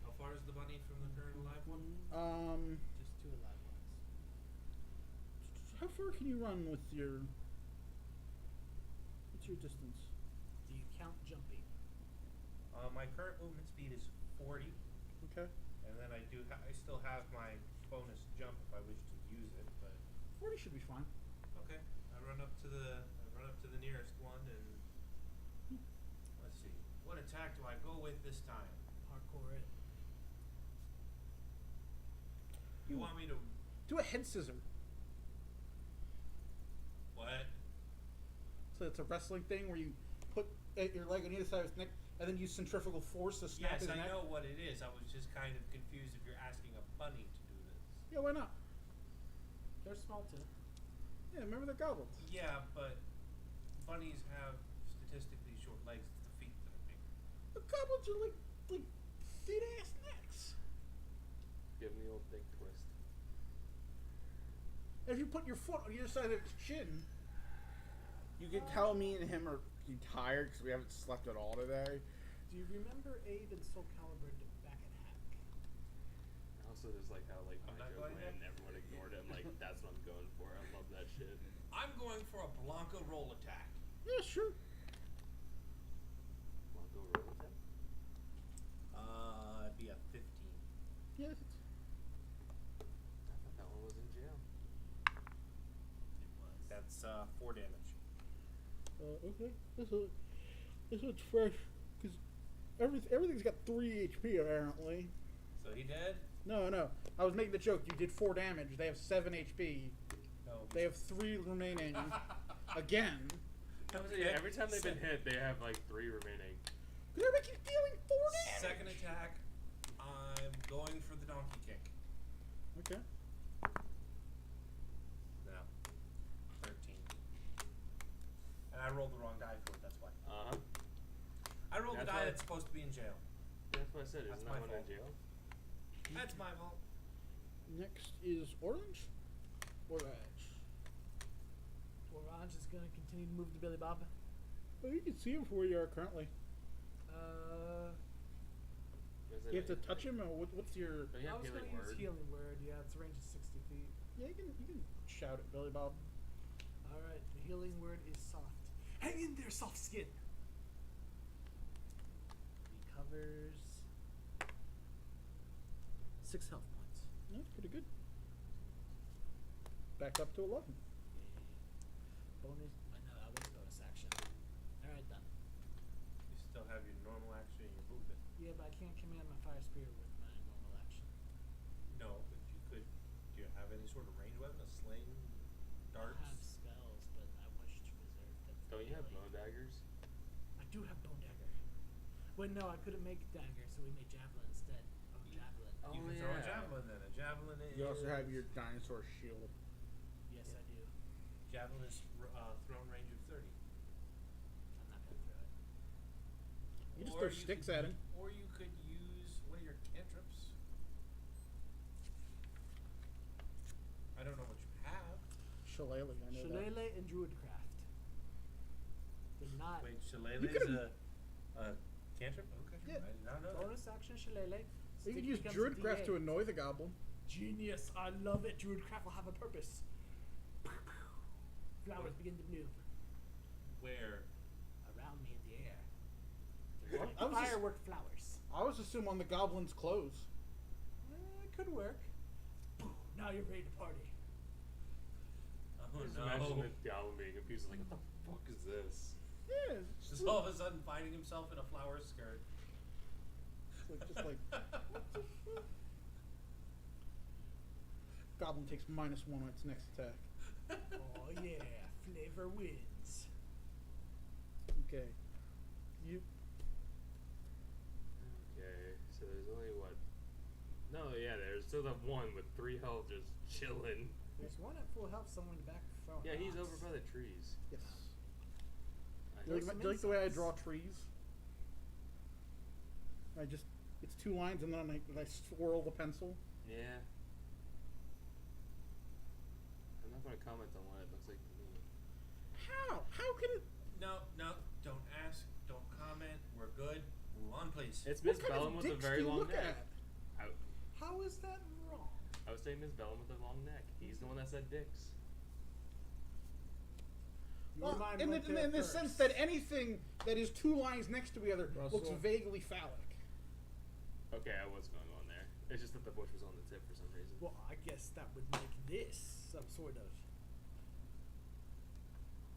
Speaker 4: How far is the bunny from the current alive one?
Speaker 3: Just 2 alive ones.
Speaker 1: How far can you run with your? What's your distance?
Speaker 3: Do you count jumping?
Speaker 4: My current movement speed is 40,
Speaker 1: Okay.
Speaker 4: and then I still have my bonus jump if I wish to use it. But
Speaker 1: 40 should be fine.
Speaker 4: okay, I run up to the nearest one, and let's see, what attack do I go with this time?
Speaker 3: Parkour it.
Speaker 4: You want me to
Speaker 1: Do a head scissor.
Speaker 4: what?
Speaker 1: So it's a wrestling thing where you put your leg on either side of his neck and then use centrifugal force to snap
Speaker 4: Yes,
Speaker 1: his
Speaker 4: I
Speaker 1: neck.
Speaker 4: know what it is. I was just kind of confused if you're asking a bunny to do this.
Speaker 1: Yeah, why not?
Speaker 3: They're small too.
Speaker 1: Yeah, remember they're goblins.
Speaker 4: Yeah, but bunnies have statistically short legs. It's the feet that are bigger.
Speaker 1: The goblins are like thin ass necks.
Speaker 5: Give me the old dick twist.
Speaker 1: If you put your foot on either side of his chin,
Speaker 2: You can tell me and him are tired because we haven't slept at all today.
Speaker 3: Do you remember Abe and Soul Calibur back at Hack?
Speaker 5: Also, just like how like
Speaker 4: I'm
Speaker 5: my
Speaker 4: not
Speaker 5: joke
Speaker 4: going
Speaker 5: went and
Speaker 4: there.
Speaker 5: everyone ignored it. I'm like, that's what I'm going for. I love that shit.
Speaker 4: I'm going for a Blanco roll attack.
Speaker 1: yeah, sure.
Speaker 5: Blanco roll attack.
Speaker 4: It'd be a 15.
Speaker 1: Yeah.
Speaker 5: I thought that one was in jail.
Speaker 4: It was. That's 4 damage.
Speaker 1: Okay. This one's fresh because everything's got 3 HP apparently.
Speaker 4: So he dead?
Speaker 1: No. I was making the joke. You did 4 damage. They have 7 HP.
Speaker 4: No.
Speaker 1: They have 3 remaining. Again.
Speaker 5: Yeah, every time they've been hit, they have like 3 remaining.
Speaker 1: Everybody keeps dealing 4 damage.
Speaker 4: Second attack, I'm going for the donkey kick.
Speaker 1: Okay.
Speaker 4: No. 13. And I rolled the wrong die for it, that's why.
Speaker 5: Uh huh.
Speaker 4: I rolled the
Speaker 5: That's
Speaker 4: die
Speaker 5: why-
Speaker 4: that's supposed to be in jail.
Speaker 5: That's what I said.
Speaker 4: That's
Speaker 5: Isn't
Speaker 4: my
Speaker 5: that one in
Speaker 4: fault.
Speaker 5: jail?
Speaker 4: That's my fault.
Speaker 1: Next is orange. Orange.
Speaker 3: Orange is gonna continue to move the Billy Bob.
Speaker 1: Well, you can see him from where you are currently.
Speaker 5: Is it
Speaker 1: You have to
Speaker 5: like-
Speaker 1: touch him, or what's your?
Speaker 5: Oh, you
Speaker 3: I
Speaker 5: have
Speaker 3: was
Speaker 5: healing
Speaker 3: gonna
Speaker 5: word.
Speaker 3: use healing word. Yeah, it's a range of 60 feet.
Speaker 1: Yeah, you can shout at Billy Bob.
Speaker 3: All right, the healing word is soft. Hang in there, soft skin. He covers 6 health points.
Speaker 1: That's pretty good. Back up to 11.
Speaker 3: Bonus. No, that was bonus action. All right, done.
Speaker 4: You still have your normal action and your movement.
Speaker 3: Yeah, but I can't command my fire spirit with my normal action.
Speaker 4: No, but you could. Do you have any sort of ranged weapon? A sling? Darts?
Speaker 3: I have spells, but I wish to reserve them. for
Speaker 5: Don't you have
Speaker 3: melee.
Speaker 5: bone daggers?
Speaker 3: I do have bone dagger. Well, no, I couldn't make dagger, so we made javelin instead. Bone javelin.
Speaker 5: Oh,
Speaker 4: You can throw a
Speaker 5: yeah.
Speaker 4: javelin then. A javelin is.
Speaker 2: You also have your dinosaur shield.
Speaker 3: Yes, I do.
Speaker 4: Javelin is thrown range of 30.
Speaker 3: I'm not gonna throw it.
Speaker 1: You just
Speaker 4: Or
Speaker 1: throw sticks
Speaker 4: could
Speaker 1: at him.
Speaker 4: Or you could use one of your cantrips. I don't know what you have.
Speaker 1: Shillelagh, I know that.
Speaker 3: Shillelagh and Druidcraft. They're not.
Speaker 4: Wait, Shillelagh
Speaker 1: You
Speaker 4: is
Speaker 1: could've-
Speaker 4: a cantrip? Okay.
Speaker 1: Yeah.
Speaker 4: I did not know that.
Speaker 3: Bonus action Shillelagh.
Speaker 1: You
Speaker 3: Stick
Speaker 1: can use
Speaker 3: becomes a
Speaker 1: Druidcraft
Speaker 3: D8.
Speaker 1: to annoy the goblin.
Speaker 3: Genius! I love it. Druidcraft will have a purpose. Flowers begin to bloom
Speaker 4: Where?
Speaker 3: around me in the air.
Speaker 1: Well, I was just-
Speaker 3: Firework flowers.
Speaker 1: I was assuming on the goblin's clothes.
Speaker 3: It could work. Now you're ready to party.
Speaker 4: Oh
Speaker 5: Just
Speaker 4: no.
Speaker 5: imagine the goblin being confused, like, what the fuck is this?
Speaker 1: Yeah.
Speaker 4: Just all of a sudden finding himself in a flower skirt.
Speaker 1: Just like goblin takes -1 on its next attack.
Speaker 3: Oh yeah, flavor wins.
Speaker 1: Okay. You
Speaker 5: Okay, so there's only what? No, yeah, there's still that one with 3 health just chilling.
Speaker 3: There's one at full health somewhere in the back throwing
Speaker 5: Yeah, he's
Speaker 3: rocks.
Speaker 5: over by the trees.
Speaker 1: yes.
Speaker 5: I
Speaker 1: Do you
Speaker 5: just-
Speaker 1: like, do you like the way I draw trees? It's 2 lines and then I swirl the pencil.
Speaker 5: Yeah. I'm not gonna comment on what it looks like to me.
Speaker 1: How? How can it?
Speaker 4: No, don't ask, don't comment. We're good. Move on, please.
Speaker 5: It's
Speaker 1: What
Speaker 5: Miss
Speaker 1: kind of
Speaker 5: Bellum with a
Speaker 1: dicks
Speaker 5: very
Speaker 1: do you
Speaker 5: long
Speaker 1: look
Speaker 5: neck.
Speaker 1: at?
Speaker 3: How is that wrong?
Speaker 5: I was saying Miss Bellum with a long neck. He's the one that said dicks.
Speaker 3: Your
Speaker 1: Well,
Speaker 3: mind
Speaker 1: in
Speaker 3: went
Speaker 1: the,
Speaker 3: there
Speaker 1: in the
Speaker 3: first.
Speaker 1: sense that anything that is 2 lines next to each other looks
Speaker 2: Russell.
Speaker 1: vaguely phallic.
Speaker 5: Okay, I was going on there. It's just that the bush was on the tip for some reason.
Speaker 3: Well, I guess that would make this some sort of.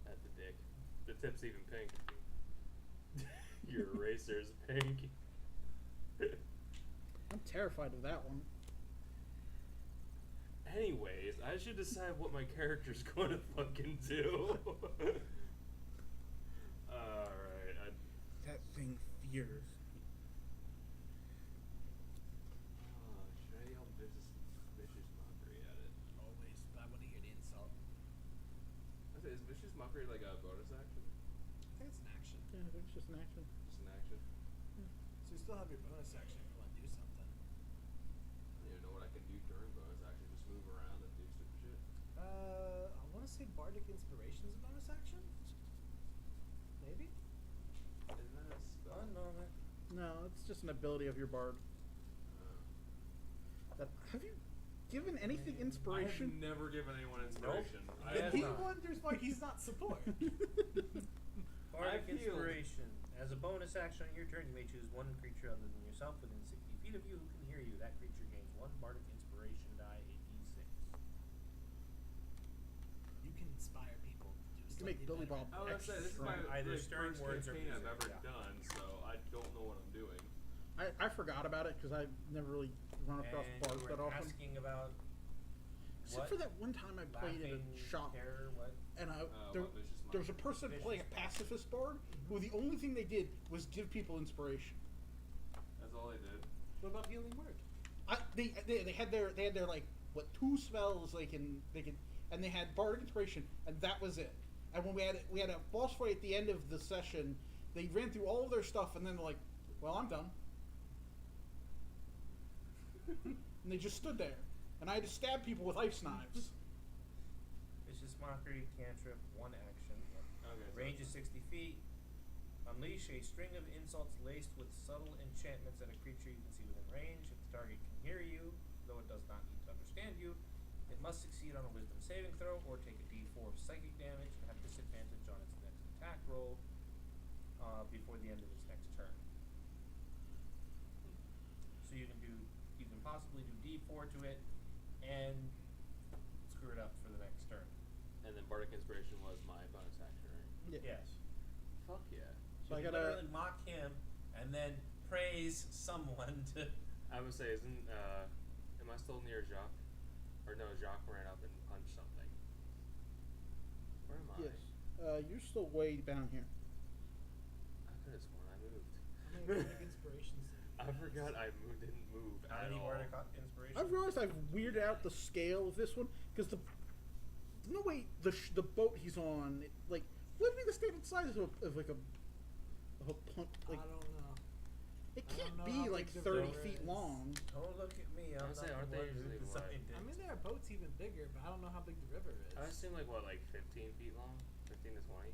Speaker 5: At the dick. The tip's even pink. Your eraser's pink.
Speaker 1: I'm terrified of that one.
Speaker 5: Anyways, I should decide what my character's going to fucking do. Alright,
Speaker 2: That thing fears.
Speaker 5: should I yell vicious mockery at it?
Speaker 3: Always, but I want to hear the insult.
Speaker 5: I say, is vicious mockery like a bonus action?
Speaker 3: I think it's an action.
Speaker 1: Yeah, I think it's just an action.
Speaker 5: Just an action?
Speaker 3: So you still have your bonus action if you want to do something.
Speaker 5: I don't even know what I can do during bonus action. Just move around and do stupid shit.
Speaker 3: I want to say Bardic Inspiration is a bonus action. Maybe.
Speaker 5: Isn't that a spell?
Speaker 4: One moment.
Speaker 1: No, it's just an ability of your bard. Have you given anything
Speaker 5: I have
Speaker 1: inspiration?
Speaker 5: never given anyone inspiration.
Speaker 4: Nope.
Speaker 5: I
Speaker 3: And
Speaker 4: has
Speaker 3: he
Speaker 4: not.
Speaker 3: wonders why he's not support.
Speaker 4: Bardic
Speaker 5: I've healed.
Speaker 4: Inspiration. As a bonus action on your turn, you may choose one creature other than yourself within 60 feet of you who can hear you. That creature gains one Bardic Inspiration die, a d6.
Speaker 3: You can inspire people to do
Speaker 1: You can make
Speaker 3: slightly
Speaker 1: Billy
Speaker 3: better.
Speaker 1: Bob
Speaker 5: I was gonna say, this is my
Speaker 4: Either
Speaker 5: like,
Speaker 4: stirring
Speaker 5: first
Speaker 4: words or
Speaker 5: campaign I've
Speaker 4: music,
Speaker 5: ever
Speaker 4: yeah.
Speaker 5: done, so I don't know what I'm doing.
Speaker 1: I forgot about it because I've never really run across
Speaker 4: And
Speaker 1: bards
Speaker 4: you
Speaker 1: that
Speaker 4: were
Speaker 1: often.
Speaker 4: asking about
Speaker 1: Except for that one time I played in a
Speaker 4: laughing
Speaker 1: shop,
Speaker 4: terror, what?
Speaker 1: and
Speaker 5: What vicious
Speaker 1: there was a
Speaker 5: mockery?
Speaker 1: person playing a pacifist bard who the only thing they did was give people inspiration.
Speaker 5: That's all I did.
Speaker 3: What about Healing Word?
Speaker 1: They had their like what 2 spells they can and they had bardic inspiration and that was it. And when we had a boss fight at the end of the session, they ran through all of their stuff and then they're like, well, I'm done. And they just stood there, and I had to stab people with ice knives.
Speaker 4: Vicious Mockery, cantrip, one action.
Speaker 5: Okay.
Speaker 4: Range is 60 feet. Unleash a string of insults laced with subtle enchantments at a creature you can see within range. If the target can hear you, though it does not need to understand you, it must succeed on a wisdom saving throw or take a d4 of psychic damage and have disadvantage on its next attack roll before the end of its next turn. So you can possibly do d4 to it and screw it up for the next turn.
Speaker 5: And then Bardic Inspiration was my bonus action, right?
Speaker 1: Yeah.
Speaker 4: Yes.
Speaker 5: Fuck yeah.
Speaker 1: So I
Speaker 4: you can
Speaker 1: gotta.
Speaker 4: literally mock him and then praise someone to.
Speaker 5: I would say, am I still near Jacques? Or no, Jacques ran up and punched something. Where am I?
Speaker 1: Yes. You're still way down here.
Speaker 5: I could have sworn I moved.
Speaker 3: How many Bardic Inspirations do you
Speaker 5: I
Speaker 3: have?
Speaker 5: forgot I didn't move
Speaker 4: How
Speaker 5: at
Speaker 4: many
Speaker 5: all.
Speaker 4: Bardic Inspiration?
Speaker 1: I've realized I've weirded out the scale of this one because there's no way the boat he's on like would be the standard size of like a punt like
Speaker 3: I don't know.
Speaker 1: it
Speaker 3: I
Speaker 1: can't
Speaker 3: don't know
Speaker 1: be
Speaker 3: how
Speaker 1: like
Speaker 3: big the
Speaker 1: 30
Speaker 3: river
Speaker 1: feet
Speaker 3: is.
Speaker 1: long.
Speaker 4: Don't look at me. I'm
Speaker 5: I would
Speaker 4: not
Speaker 5: say,
Speaker 4: the
Speaker 5: aren't they
Speaker 4: one who
Speaker 5: usually
Speaker 4: designed
Speaker 5: what?
Speaker 4: it.
Speaker 3: I mean, there are boats even bigger, but I don't know how big the river is.
Speaker 5: I would assume like what, like 15 feet long? 15 to 20?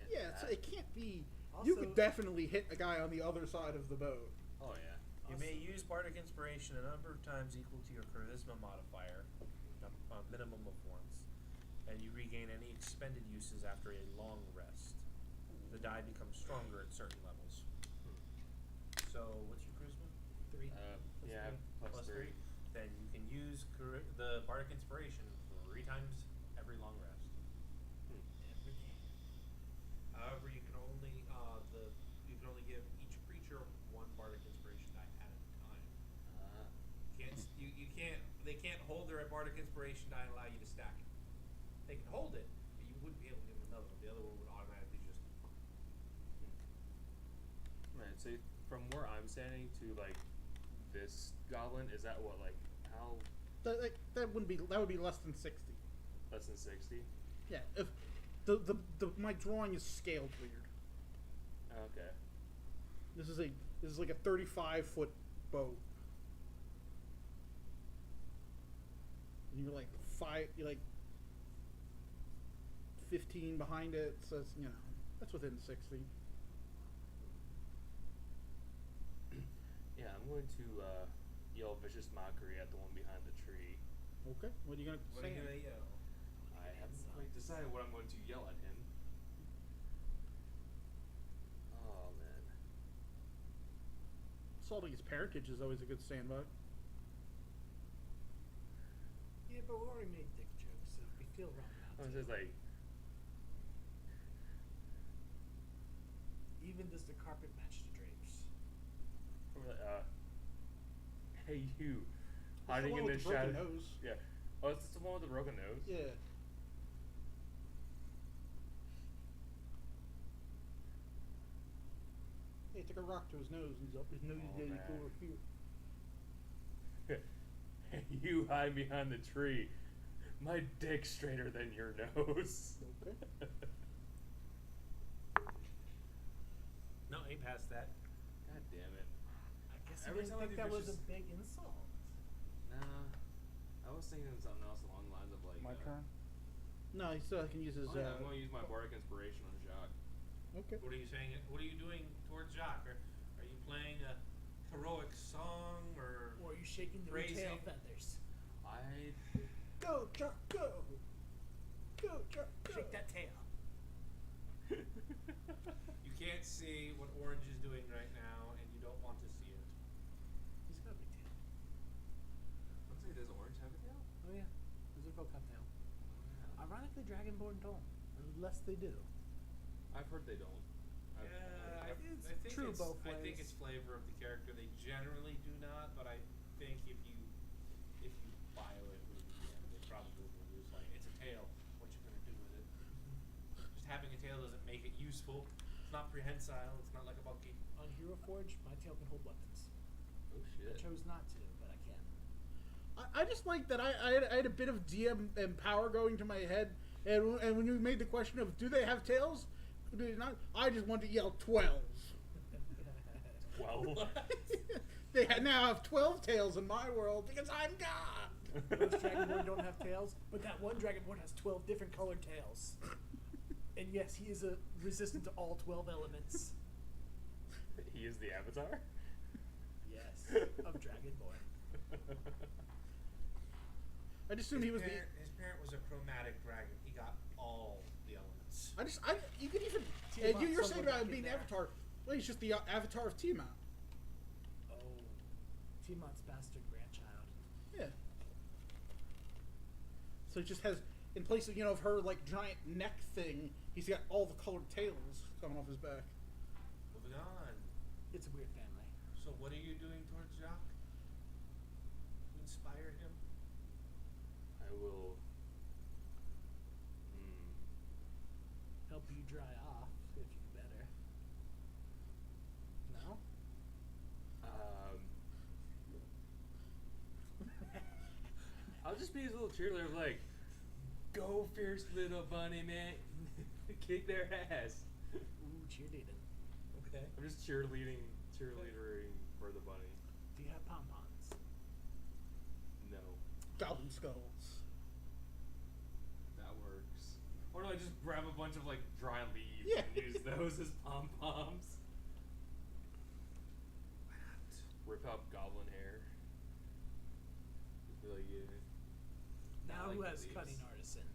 Speaker 5: If
Speaker 1: Yeah,
Speaker 5: that.
Speaker 1: it can't be. You could
Speaker 3: Also-
Speaker 1: definitely hit a guy on the other side of the boat.
Speaker 5: Oh yeah.
Speaker 4: You may use Bardic Inspiration a number of times equal to your Charisma modifier, a minimum of once, and you regain any expended uses after a long rest. The die becomes stronger at certain levels. So, what's your Charisma?
Speaker 3: 3.
Speaker 4: Plus
Speaker 5: Yeah,
Speaker 4: three?
Speaker 5: plus 3.
Speaker 4: Then you can use the Bardic Inspiration 3 times every long rest.
Speaker 3: Every game.
Speaker 4: However, you can only give each creature one Bardic Inspiration die at a time. They can't hold their Bardic Inspiration die and allow you to stack it. They can hold it, but you wouldn't be able to give them another one. The other one would automatically just.
Speaker 5: Right, so from where I'm standing to like this goblin, is that what, like how
Speaker 1: That would be less than 60.
Speaker 5: less than 60?
Speaker 1: Yeah, if my drawing is scaled weird.
Speaker 5: Okay.
Speaker 1: This is like a 35-foot boat. And you're like 15 behind it, so it's, that's within 60.
Speaker 5: Yeah, I'm going to yell vicious mockery at the one behind the tree.
Speaker 1: Okay, what are you gonna
Speaker 4: What are
Speaker 1: say?
Speaker 4: you gonna yell?
Speaker 5: I haven't quite decided what I'm going to yell at him. Oh man.
Speaker 1: Assaulting his parentage is always a good standby.
Speaker 3: Yeah, but we already made dick jokes, so we feel wrong
Speaker 5: I
Speaker 3: now.
Speaker 5: was
Speaker 3: too.
Speaker 5: just like,
Speaker 3: Even does the carpet match the drapes?
Speaker 5: hey you,
Speaker 1: That's the
Speaker 5: hiding
Speaker 1: one
Speaker 5: in the
Speaker 1: with the broken
Speaker 5: shadow.
Speaker 1: nose.
Speaker 5: Yeah, Oh, is this the one with the broken nose?
Speaker 1: Yeah. Hey, took a rock to his nose, and his nose
Speaker 5: Oh,
Speaker 1: is getting
Speaker 5: man.
Speaker 1: over here.
Speaker 5: You hide behind the tree. My dick's straighter than your nose.
Speaker 1: Okay.
Speaker 4: No, ain't past that.
Speaker 5: God damn it.
Speaker 3: I guess I
Speaker 5: Every
Speaker 3: didn't
Speaker 5: time I
Speaker 3: think
Speaker 5: do
Speaker 3: that was a
Speaker 5: vicious-
Speaker 3: big insult.
Speaker 5: Nah. I was thinking something else along the lines of like.
Speaker 2: My turn.
Speaker 1: No, he still can use his.
Speaker 5: Oh, yeah, I'm gonna use my bardic inspiration on Jacques.
Speaker 1: Okay.
Speaker 4: What are you saying? What are you doing towards Jacques? Are you playing a heroic song or?
Speaker 3: Or are you shaking the tail
Speaker 4: Raising-
Speaker 3: feathers?
Speaker 5: I.
Speaker 1: Go, Chuck, go. Go, Chuck, go.
Speaker 3: Shake that tail.
Speaker 4: You can't see what Orange is doing right now, and you don't want to see it.
Speaker 3: He's got a big tail.
Speaker 5: Let's say, does Orange have a tail?
Speaker 3: Oh yeah, there's a Volcop tail.
Speaker 5: Yeah.
Speaker 3: Ironically, Dragonborn don't, unless they do.
Speaker 5: I've heard they don't.
Speaker 4: Yeah, I think
Speaker 3: true
Speaker 4: it's,
Speaker 3: both
Speaker 4: I think
Speaker 3: ways.
Speaker 4: it's flavor of the character. They generally do not, but I think if you bio it with the DM, they probably will use like it's a tail. What you gonna do with it? Just having a tail doesn't make it useful. It's not prehensile. It's not like a monkey.
Speaker 3: On Hero Forge, my tail can hold weapons.
Speaker 5: Oh
Speaker 3: I
Speaker 5: shit.
Speaker 3: chose not to, but I can.
Speaker 1: I just like that I had a bit of DM and power going to my head, and when you made the question of do they have tails, do they not? I just want to yell 12.
Speaker 5: 12.
Speaker 1: They now have 12 tails in my world because I'm God.
Speaker 3: Most Dragonborn don't have tails, but that one Dragonborn has 12 different colored tails. And yes, he is resistant to all 12 elements.
Speaker 5: He is the avatar?
Speaker 3: Yes, of Dragonborn.
Speaker 1: I just assumed he was
Speaker 4: His parent was a chromatic dragon. He got all the elements.
Speaker 1: you could even.
Speaker 3: Tiamat,
Speaker 1: You're saying
Speaker 3: someone
Speaker 1: about him
Speaker 3: back
Speaker 1: being
Speaker 3: in
Speaker 1: the
Speaker 3: there.
Speaker 1: avatar. Well, he's just the avatar of Tiamat.
Speaker 3: Oh, Tiamat's bastard grandchild.
Speaker 1: Yeah. So it just has, in place of, of her, like, giant neck thing, he's got all the colored tails coming off his back.
Speaker 4: Moving on.
Speaker 3: It's a weird family.
Speaker 4: So what are you doing towards Jacques? To inspire him?
Speaker 5: I will.
Speaker 3: Help you dry off if you better. No?
Speaker 5: I'll just be his little cheerleader of like, go fierce little bunny man, kick their ass.
Speaker 3: Ooh, cheerleading.
Speaker 4: Okay.
Speaker 5: I'm just cheerleading for the bunny.
Speaker 3: Do you have pom-poms?
Speaker 5: No,
Speaker 1: Goblin skulls.
Speaker 5: that works. Or do I just grab a bunch of like dry leaves
Speaker 1: Yeah.
Speaker 5: and use those as pom poms?
Speaker 4: Why not?
Speaker 5: Rip out goblin hair. Just be like, yeah.
Speaker 3: Now
Speaker 5: I
Speaker 3: who
Speaker 5: like
Speaker 3: has
Speaker 5: leaves.
Speaker 3: cutting artisan?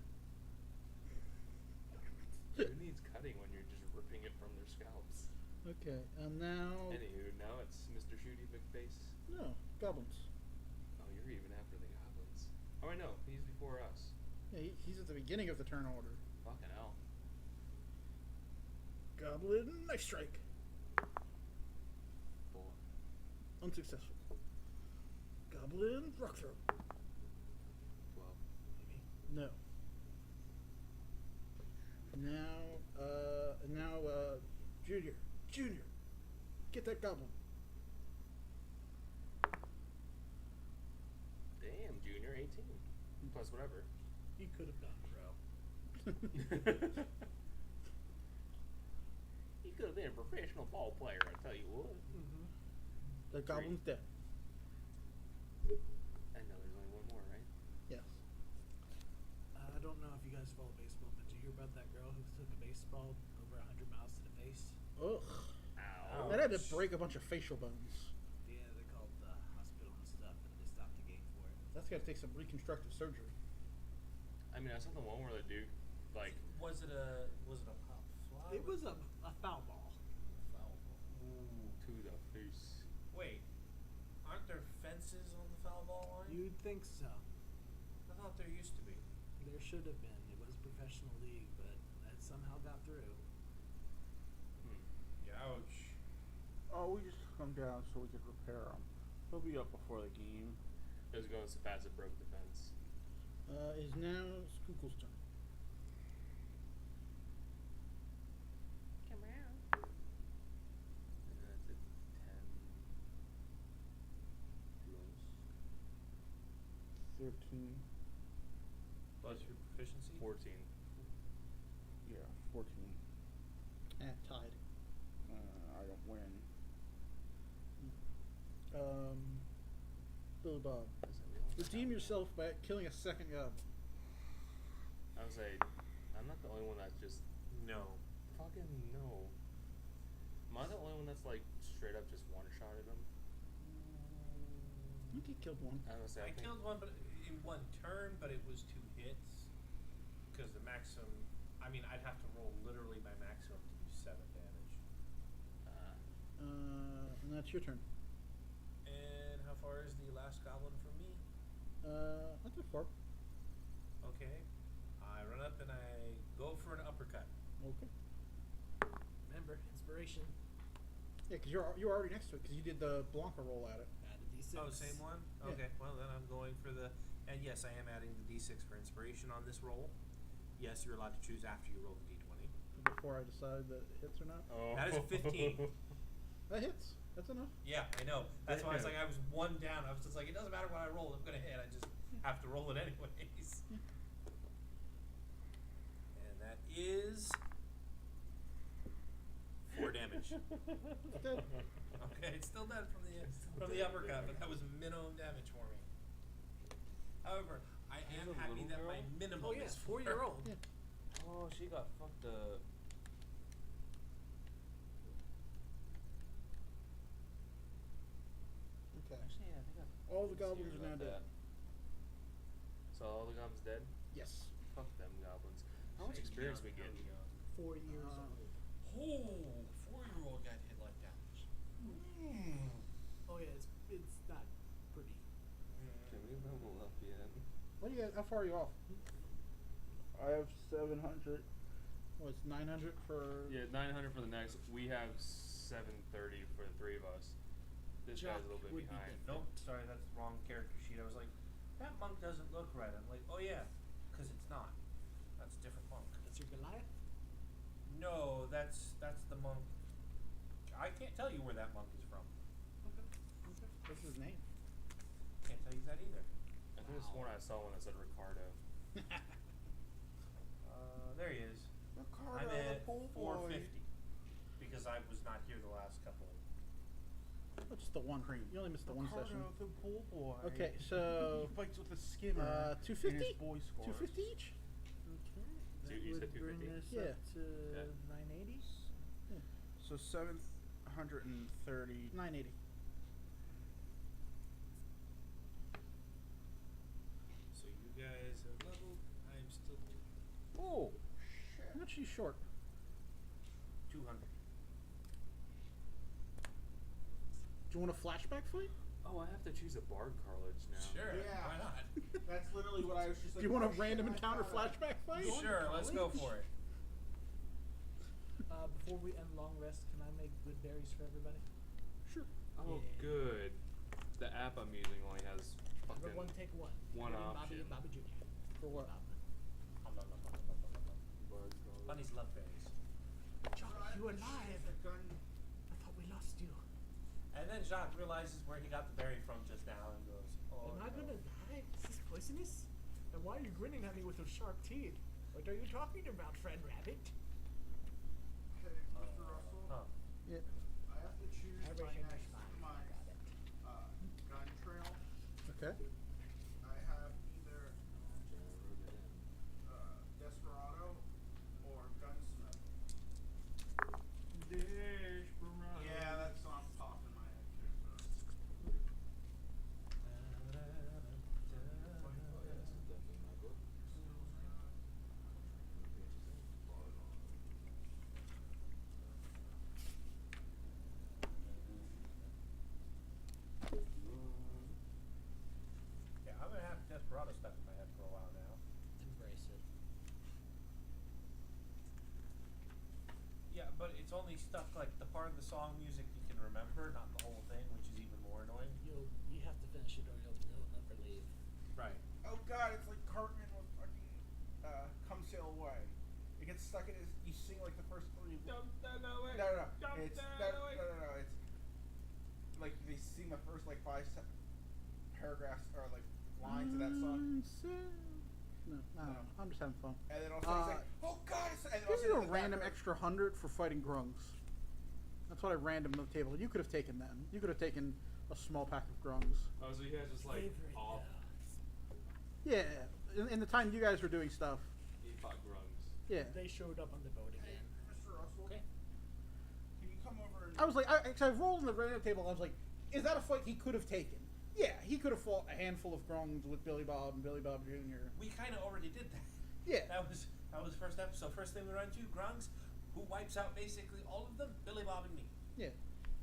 Speaker 5: Who needs cutting when you're just ripping it from their scalps?
Speaker 1: Okay, and now.
Speaker 5: Anywho, now it's Mr. Shooty McFace.
Speaker 1: No, goblins.
Speaker 5: Oh, you're even after the goblins. Oh, I know. He's before us.
Speaker 1: Yeah, he's at the beginning of the turn order.
Speaker 5: Fucking hell.
Speaker 1: Goblin knife strike.
Speaker 5: Four.
Speaker 1: Unsuccessful. Goblin rock throw.
Speaker 5: 12.
Speaker 3: Maybe.
Speaker 1: No. Now, Junior, get that goblin.
Speaker 5: Damn, Junior, 18. Plus whatever.
Speaker 3: He could have done pro.
Speaker 5: He could have been a professional ball player, I tell you what.
Speaker 3: Mm-hmm.
Speaker 1: The goblin's dead.
Speaker 5: I know there's only one more, right?
Speaker 1: Yes.
Speaker 3: I don't know if you guys follow baseball, but did you hear about that girl who took a baseball over 100 miles to the face?
Speaker 1: Ugh.
Speaker 5: Ow.
Speaker 1: That had to break a bunch of facial bones.
Speaker 3: Yeah, they called the hospital and stuff, and they stopped the game for it.
Speaker 1: That's got to take some reconstructive surgery.
Speaker 5: I mean, I saw the one where the dude, like,
Speaker 4: Was it a pop fly?
Speaker 3: It was a foul ball.
Speaker 4: foul ball.
Speaker 5: ooh, to the face.
Speaker 4: Wait, aren't there fences on the foul ball line?
Speaker 3: You'd think so.
Speaker 4: I thought there used to be.
Speaker 3: There should have been. It was a professional league, but that somehow got through.
Speaker 4: Ouch.
Speaker 2: Oh, we just come down so we could repair them. They'll be up before the game.
Speaker 5: It was going so fast it broke the fence.
Speaker 1: Is now Skookle's turn.
Speaker 7: Come around.
Speaker 5: And that's a 10 plus
Speaker 2: 13.
Speaker 4: Plus your proficiency.
Speaker 5: 14.
Speaker 2: Yeah, 14.
Speaker 1: Tied.
Speaker 2: I don't win.
Speaker 1: Billy Bob.
Speaker 5: Is that real?
Speaker 1: Redeem yourself by killing a second gob.
Speaker 5: I would say, I'm not the only one that's just
Speaker 4: No.
Speaker 5: fucking no. Am I the only one that's like straight up just one shotted him?
Speaker 1: You think killed one.
Speaker 5: I was gonna say,
Speaker 4: I
Speaker 5: think
Speaker 4: killed one, but in one turn, but it was 2 hits. Because the maximum, I mean, I'd have to roll literally my maximum to do 7 damage.
Speaker 1: And that's your turn.
Speaker 4: And how far is the last goblin from me?
Speaker 1: Not that far.
Speaker 4: Okay. I run up and I go for an uppercut.
Speaker 1: Okay.
Speaker 3: Remember, inspiration.
Speaker 1: Yeah, because you're already next to it because you did the Blanca roll at it.
Speaker 3: Add a d6.
Speaker 4: Oh, same one?
Speaker 1: Yeah.
Speaker 4: Okay, well then I'm going for the, and yes, I am adding the d6 for inspiration on this roll. Yes, you're allowed to choose after you roll the d20.
Speaker 1: Before I decide that it hits or not.
Speaker 5: Oh.
Speaker 4: That is a 15.
Speaker 1: That hits. That's enough.
Speaker 4: Yeah, I know. That's why I was
Speaker 5: Damn.
Speaker 4: like, I was 1 down. I was just like, it doesn't matter what I roll, I'm gonna hit. I just have to roll it anyways. And that is 4 damage.
Speaker 1: Dead.
Speaker 4: Okay, it's still dead from the uppercut, but that was minimum damage for me. However, I am
Speaker 5: a
Speaker 4: happy
Speaker 5: little
Speaker 4: that my
Speaker 5: girl?
Speaker 4: minimum
Speaker 3: Oh yeah,
Speaker 4: is
Speaker 3: 4-year-old.
Speaker 1: Yeah.
Speaker 5: Oh, she got fucked up.
Speaker 1: Okay.
Speaker 5: Actually, yeah, I think
Speaker 1: All the goblins are now dead.
Speaker 5: So all the goblins dead?
Speaker 1: Yes.
Speaker 5: Fuck them goblins. How much
Speaker 4: So
Speaker 5: experience
Speaker 4: young,
Speaker 5: we get?
Speaker 4: young.
Speaker 3: 4 years
Speaker 1: Uh,
Speaker 3: old.
Speaker 4: Oh, 4-year-old got hit like that.
Speaker 3: Oh yeah, it's not pretty.
Speaker 5: Can we level up yet?
Speaker 1: What do you got? How far are you off?
Speaker 2: I have 700.
Speaker 1: Well, it's 900 for.
Speaker 5: Yeah, 900 for the next. We have 730 for the 3 of us. This
Speaker 3: Jack
Speaker 5: guy's a little bit
Speaker 3: would be
Speaker 5: behind.
Speaker 4: Nope, sorry, that's the wrong character sheet. I was like, that monk doesn't look right. I'm like, oh yeah, because it's not. That's a different monk.
Speaker 3: That's your Goliath.
Speaker 4: No, that's the monk. I can't tell you where that monk is from.
Speaker 3: Okay. Okay.
Speaker 1: What's his name?
Speaker 4: Can't tell you that either.
Speaker 5: I could have sworn I saw one that said Ricardo.
Speaker 4: There he is.
Speaker 2: Ricardo,
Speaker 4: I'm
Speaker 2: the
Speaker 4: at
Speaker 2: pool
Speaker 4: 450
Speaker 2: boy.
Speaker 4: because I was not here the last couple.
Speaker 1: Oh, just the one. You only missed the one
Speaker 2: Ricardo,
Speaker 1: session.
Speaker 2: the pool boy.
Speaker 1: Okay, so
Speaker 2: He fights with a skimmer.
Speaker 1: 250?
Speaker 2: in his boy scores.
Speaker 1: 250 each.
Speaker 3: Okay.
Speaker 5: So
Speaker 3: That
Speaker 5: you
Speaker 3: would
Speaker 5: said
Speaker 3: bring
Speaker 5: 250?
Speaker 3: us
Speaker 1: Yeah.
Speaker 3: up to
Speaker 5: Yeah.
Speaker 3: 980.
Speaker 2: So 730.
Speaker 1: 980.
Speaker 4: So you guys have leveled. I am still
Speaker 1: Oh, how much is short?
Speaker 4: 200.
Speaker 1: Do you want a flashback fight?
Speaker 5: Oh, I have to choose a bard college now.
Speaker 4: Sure,
Speaker 2: Yeah.
Speaker 4: why not?
Speaker 2: That's literally what I was just
Speaker 1: Do
Speaker 2: like.
Speaker 1: you want a
Speaker 2: oh,
Speaker 1: random
Speaker 2: shit, I
Speaker 1: encounter
Speaker 2: thought I-
Speaker 1: flashback fight?
Speaker 4: Sure, let's go
Speaker 3: college?
Speaker 4: for it.
Speaker 3: Before we end long rest, can I make good berries for everybody?
Speaker 1: Sure.
Speaker 5: Oh,
Speaker 3: Yeah.
Speaker 5: good. The app I'm using only has fucking
Speaker 3: Everyone take one.
Speaker 5: one
Speaker 3: Me and Bobby
Speaker 5: option.
Speaker 3: and Bobby Jr.
Speaker 1: For what?
Speaker 3: Bob.
Speaker 5: bard college.
Speaker 4: Bunnies love berries.
Speaker 3: Johnny, you alive? I thought we lost you.
Speaker 4: And then Jacques realizes where he got the berry from just now and goes, oh
Speaker 3: Am I
Speaker 4: no.
Speaker 3: gonna die? Is this poisonous? And why are you grinning at me with those sharp teeth? What are you talking about, friend rabbit?
Speaker 6: Okay, Mr. Russell.
Speaker 4: Huh.
Speaker 1: Yeah.
Speaker 6: I have to choose
Speaker 3: Everything
Speaker 6: my
Speaker 3: is
Speaker 6: next
Speaker 3: fine.
Speaker 6: my
Speaker 3: I got it.
Speaker 6: gun trail.
Speaker 1: Okay.
Speaker 6: I have either Desperado or Gunsmith.
Speaker 2: Desperado.
Speaker 6: Yeah, that song popped in my head too. So.
Speaker 4: Yeah, I'm gonna have Desperado stuck in my head for a while now.
Speaker 3: Embrace it.
Speaker 4: Yeah, but it's only stuff like the part of the song music you can remember, not the whole thing, which is even more annoying.
Speaker 3: You have to finish it or you'll never leave.
Speaker 4: Right.
Speaker 2: oh god, it's like Cartman with fucking Come Sail Away. It gets stuck in his. You sing like the first three.
Speaker 4: Jump that away.
Speaker 2: No.
Speaker 4: Jump
Speaker 2: It's
Speaker 4: that away.
Speaker 2: no. It's like they sing the first like paragraphs or like lines of that song,
Speaker 1: No, I'm just having fun.
Speaker 2: and then also he's like, oh god, and then
Speaker 1: Give
Speaker 2: also
Speaker 1: you a
Speaker 2: in the
Speaker 1: random
Speaker 2: background-
Speaker 1: extra 100 for fighting grungs. That's what I random on the table. You could have taken that. You could have taken a small pack of grungs.
Speaker 5: Oh, so you guys just like
Speaker 3: Favorite,
Speaker 5: all
Speaker 1: Yeah, in the time you guys were doing stuff.
Speaker 5: he fought grungs.
Speaker 1: Yeah.
Speaker 3: They showed up on the boat
Speaker 2: Hey,
Speaker 3: again.
Speaker 2: Mr. Russell,
Speaker 4: Okay.
Speaker 2: can you come over and?
Speaker 1: I was like, I rolled on the random table. I was like, is that a fight he could have taken? Yeah, he could have fought a handful of grungs with Billy Bob and Billy Bob Jr.
Speaker 4: We kind of already did that.
Speaker 1: Yeah.
Speaker 4: That was first episode. First thing we run to Grungs, who wipes out basically all of them. Billy Bob and me.
Speaker 1: Yeah.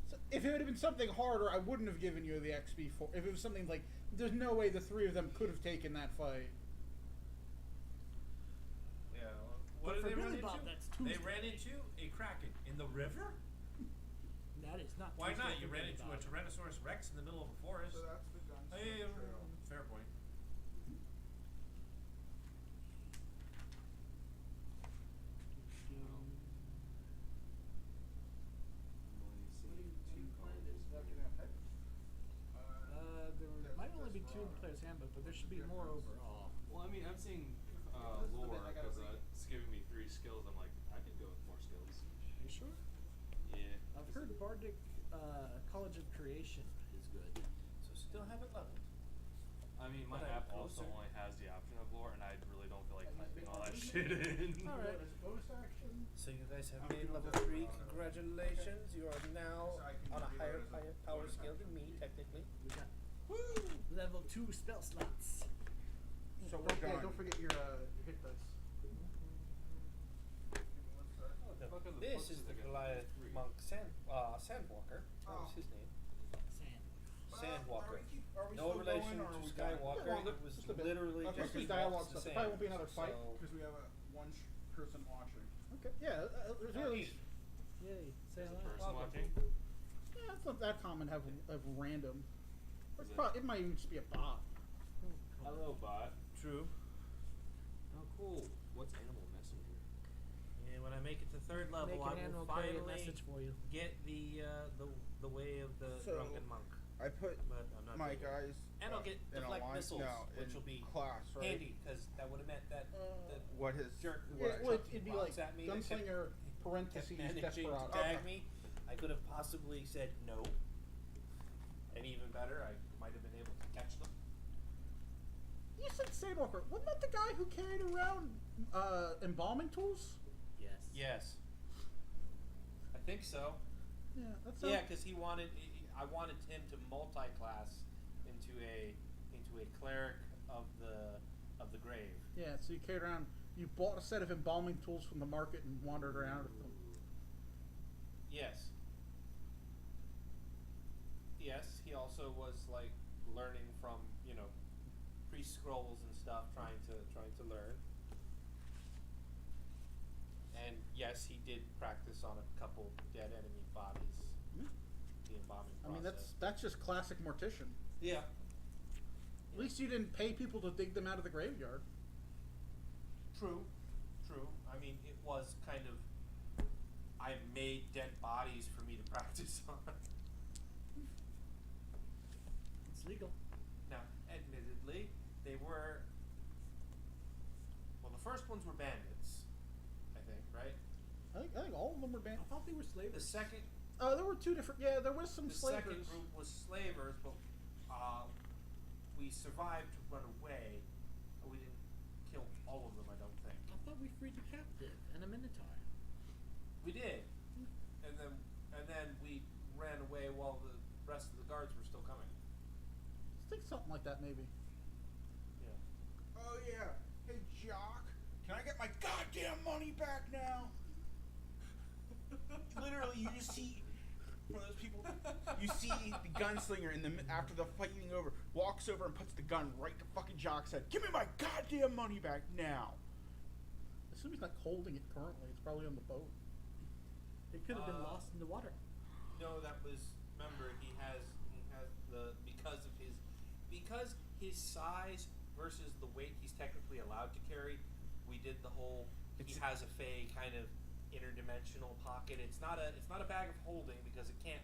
Speaker 1: So if it would have been something harder, I wouldn't have given you the XP for. If it was something like, there's no way the three of them could have taken that fight.
Speaker 4: Yeah.
Speaker 3: But
Speaker 4: What did
Speaker 3: for
Speaker 4: they
Speaker 3: Billy
Speaker 4: run into?
Speaker 3: Bob, that's
Speaker 4: They
Speaker 3: Tuesday.
Speaker 4: ran into a kraken in the river.
Speaker 3: That is not.
Speaker 4: Why
Speaker 3: Tuesday
Speaker 4: not?
Speaker 3: for
Speaker 4: You ran
Speaker 3: Billy
Speaker 4: into a
Speaker 3: Bob.
Speaker 4: Tyrannosaurus Rex in the middle of a forest.
Speaker 2: So that's the gun.
Speaker 4: Hey, fair point.
Speaker 3: There might only be 2 in the player's handbook, but there should be more overall.
Speaker 5: Well, I mean, I'm seeing lore because it's giving me 3 skills. I'm like, I could go with more skills.
Speaker 3: Are you sure?
Speaker 5: Yeah.
Speaker 3: I've heard Bardic College of Creation is good.
Speaker 4: So still haven't leveled.
Speaker 5: I mean, my
Speaker 4: But
Speaker 5: app
Speaker 4: I'm
Speaker 5: also
Speaker 4: closer.
Speaker 5: only has the option of lore, and I really don't feel like typing all that shit in.
Speaker 3: Alright.
Speaker 2: Bonus action.
Speaker 4: So you guys have
Speaker 2: I'm
Speaker 4: made
Speaker 2: doing
Speaker 4: level
Speaker 2: this
Speaker 4: 3.
Speaker 2: for-
Speaker 4: Congratulations. You are now
Speaker 2: So I can
Speaker 4: on a
Speaker 2: reload
Speaker 4: higher
Speaker 2: as a
Speaker 4: power
Speaker 2: bonus
Speaker 4: skill
Speaker 2: action.
Speaker 4: than me, technically.
Speaker 3: We got
Speaker 4: Woo!
Speaker 3: level 2 spell slots.
Speaker 2: So we're
Speaker 1: Don't,
Speaker 2: done.
Speaker 1: don't forget your hit dice.
Speaker 5: Fuck are the
Speaker 4: This
Speaker 5: books
Speaker 4: is the
Speaker 5: that get
Speaker 4: Goliath
Speaker 5: free?
Speaker 4: monk Sandwalker. That was
Speaker 2: Oh.
Speaker 4: his name.
Speaker 3: Sand.
Speaker 4: Sandwalker.
Speaker 2: Are we
Speaker 4: No
Speaker 2: still
Speaker 4: relation
Speaker 2: going, or
Speaker 4: to
Speaker 2: are we
Speaker 4: Skywalker.
Speaker 1: Yeah,
Speaker 4: It was
Speaker 1: just a bit.
Speaker 4: literally
Speaker 2: Okay,
Speaker 4: just
Speaker 2: so
Speaker 4: he
Speaker 1: dialogue
Speaker 4: walks the
Speaker 1: stuff. There
Speaker 4: sand.
Speaker 1: probably won't be another fight.
Speaker 4: So,
Speaker 2: Because we have one person watching.
Speaker 1: Okay. Yeah. There's really.
Speaker 3: Yay. Say
Speaker 5: Is a
Speaker 3: hello.
Speaker 5: person watching?
Speaker 1: Yeah, it's not that common to have random.
Speaker 5: Is it?
Speaker 1: It might even just be a bot.
Speaker 5: Hello, bot.
Speaker 4: true.
Speaker 5: Oh, cool. What's animal messenger?
Speaker 4: And when I make it to 3rd level,
Speaker 3: Make
Speaker 4: I
Speaker 3: an animal
Speaker 4: will
Speaker 3: carry a
Speaker 4: finally
Speaker 3: message for you.
Speaker 4: get the way of the
Speaker 2: So-
Speaker 4: drunken monk.
Speaker 2: I put
Speaker 4: But I'm not
Speaker 2: my
Speaker 4: doing it.
Speaker 2: guys.
Speaker 4: And I'll get
Speaker 2: in a
Speaker 4: deflect
Speaker 2: line-
Speaker 4: missiles,
Speaker 2: no,
Speaker 4: which
Speaker 2: in
Speaker 4: will be
Speaker 2: class, right?
Speaker 4: handy because that would have meant that the
Speaker 2: What his
Speaker 4: jerk who
Speaker 1: Yeah,
Speaker 4: was
Speaker 1: well,
Speaker 4: chucking
Speaker 1: it'd be
Speaker 4: rocks
Speaker 1: like
Speaker 4: at me that kept-
Speaker 1: gunslinger
Speaker 4: kept
Speaker 1: parentheses
Speaker 4: managing
Speaker 1: desperado.
Speaker 4: to tag
Speaker 2: Okay.
Speaker 4: me, I could have possibly said no. And even better, I might have been able to catch them.
Speaker 1: You said Sandwalker. Wasn't that the guy who carried around embalming tools?
Speaker 3: Yes.
Speaker 4: Yes. I think so.
Speaker 1: Yeah, that's
Speaker 4: Yeah, because I wanted him to multi-class into a cleric of the grave.
Speaker 1: Yeah, so you carried around. You bought a set of embalming tools from the market and wandered around with them.
Speaker 4: Yes. Yes, he also was like learning from priest scrolls and stuff, trying to learn. And yes, he did practice on a couple dead enemy bodies.
Speaker 1: Yeah.
Speaker 4: The embalming
Speaker 1: I mean,
Speaker 4: process.
Speaker 1: that's just classic mortician.
Speaker 4: Yeah.
Speaker 1: At least you didn't pay people to dig them out of the graveyard.
Speaker 4: True. I mean, it was kind of. I made dead bodies for me to practice on.
Speaker 3: It's legal.
Speaker 4: Now, admittedly, they were. Well, the first ones were bandits, I think, right?
Speaker 1: I think all of them were
Speaker 3: I
Speaker 1: banned.
Speaker 3: thought they were
Speaker 4: The
Speaker 3: slavers.
Speaker 4: second,
Speaker 1: There were two different. Yeah, there was some
Speaker 4: the
Speaker 1: slavers.
Speaker 4: second group was slavers, but we survived to run away. But we didn't kill all of them, I don't think.
Speaker 3: I thought we freed the captive and a minotaur.
Speaker 4: We did, and then we ran away while the rest of the guards were still coming.
Speaker 1: I think something like that, maybe.
Speaker 4: Yeah.
Speaker 2: Oh yeah. Hey Jock, can I get my goddamn money back now? Literally, you just see one of those people. You see the gunslinger after the fight being over, walks over and puts the gun right to fucking Jock's head. Give me my goddamn money back now.
Speaker 1: I assume he's not holding it currently. It's probably on the boat.
Speaker 3: It could have been
Speaker 4: Uh,
Speaker 3: lost in the water.
Speaker 4: No, that was. Remember, he has the because his size versus the weight he's technically allowed to carry, we did the whole. He has a Fey kind of interdimensional pocket. It's not a bag of holding because it can't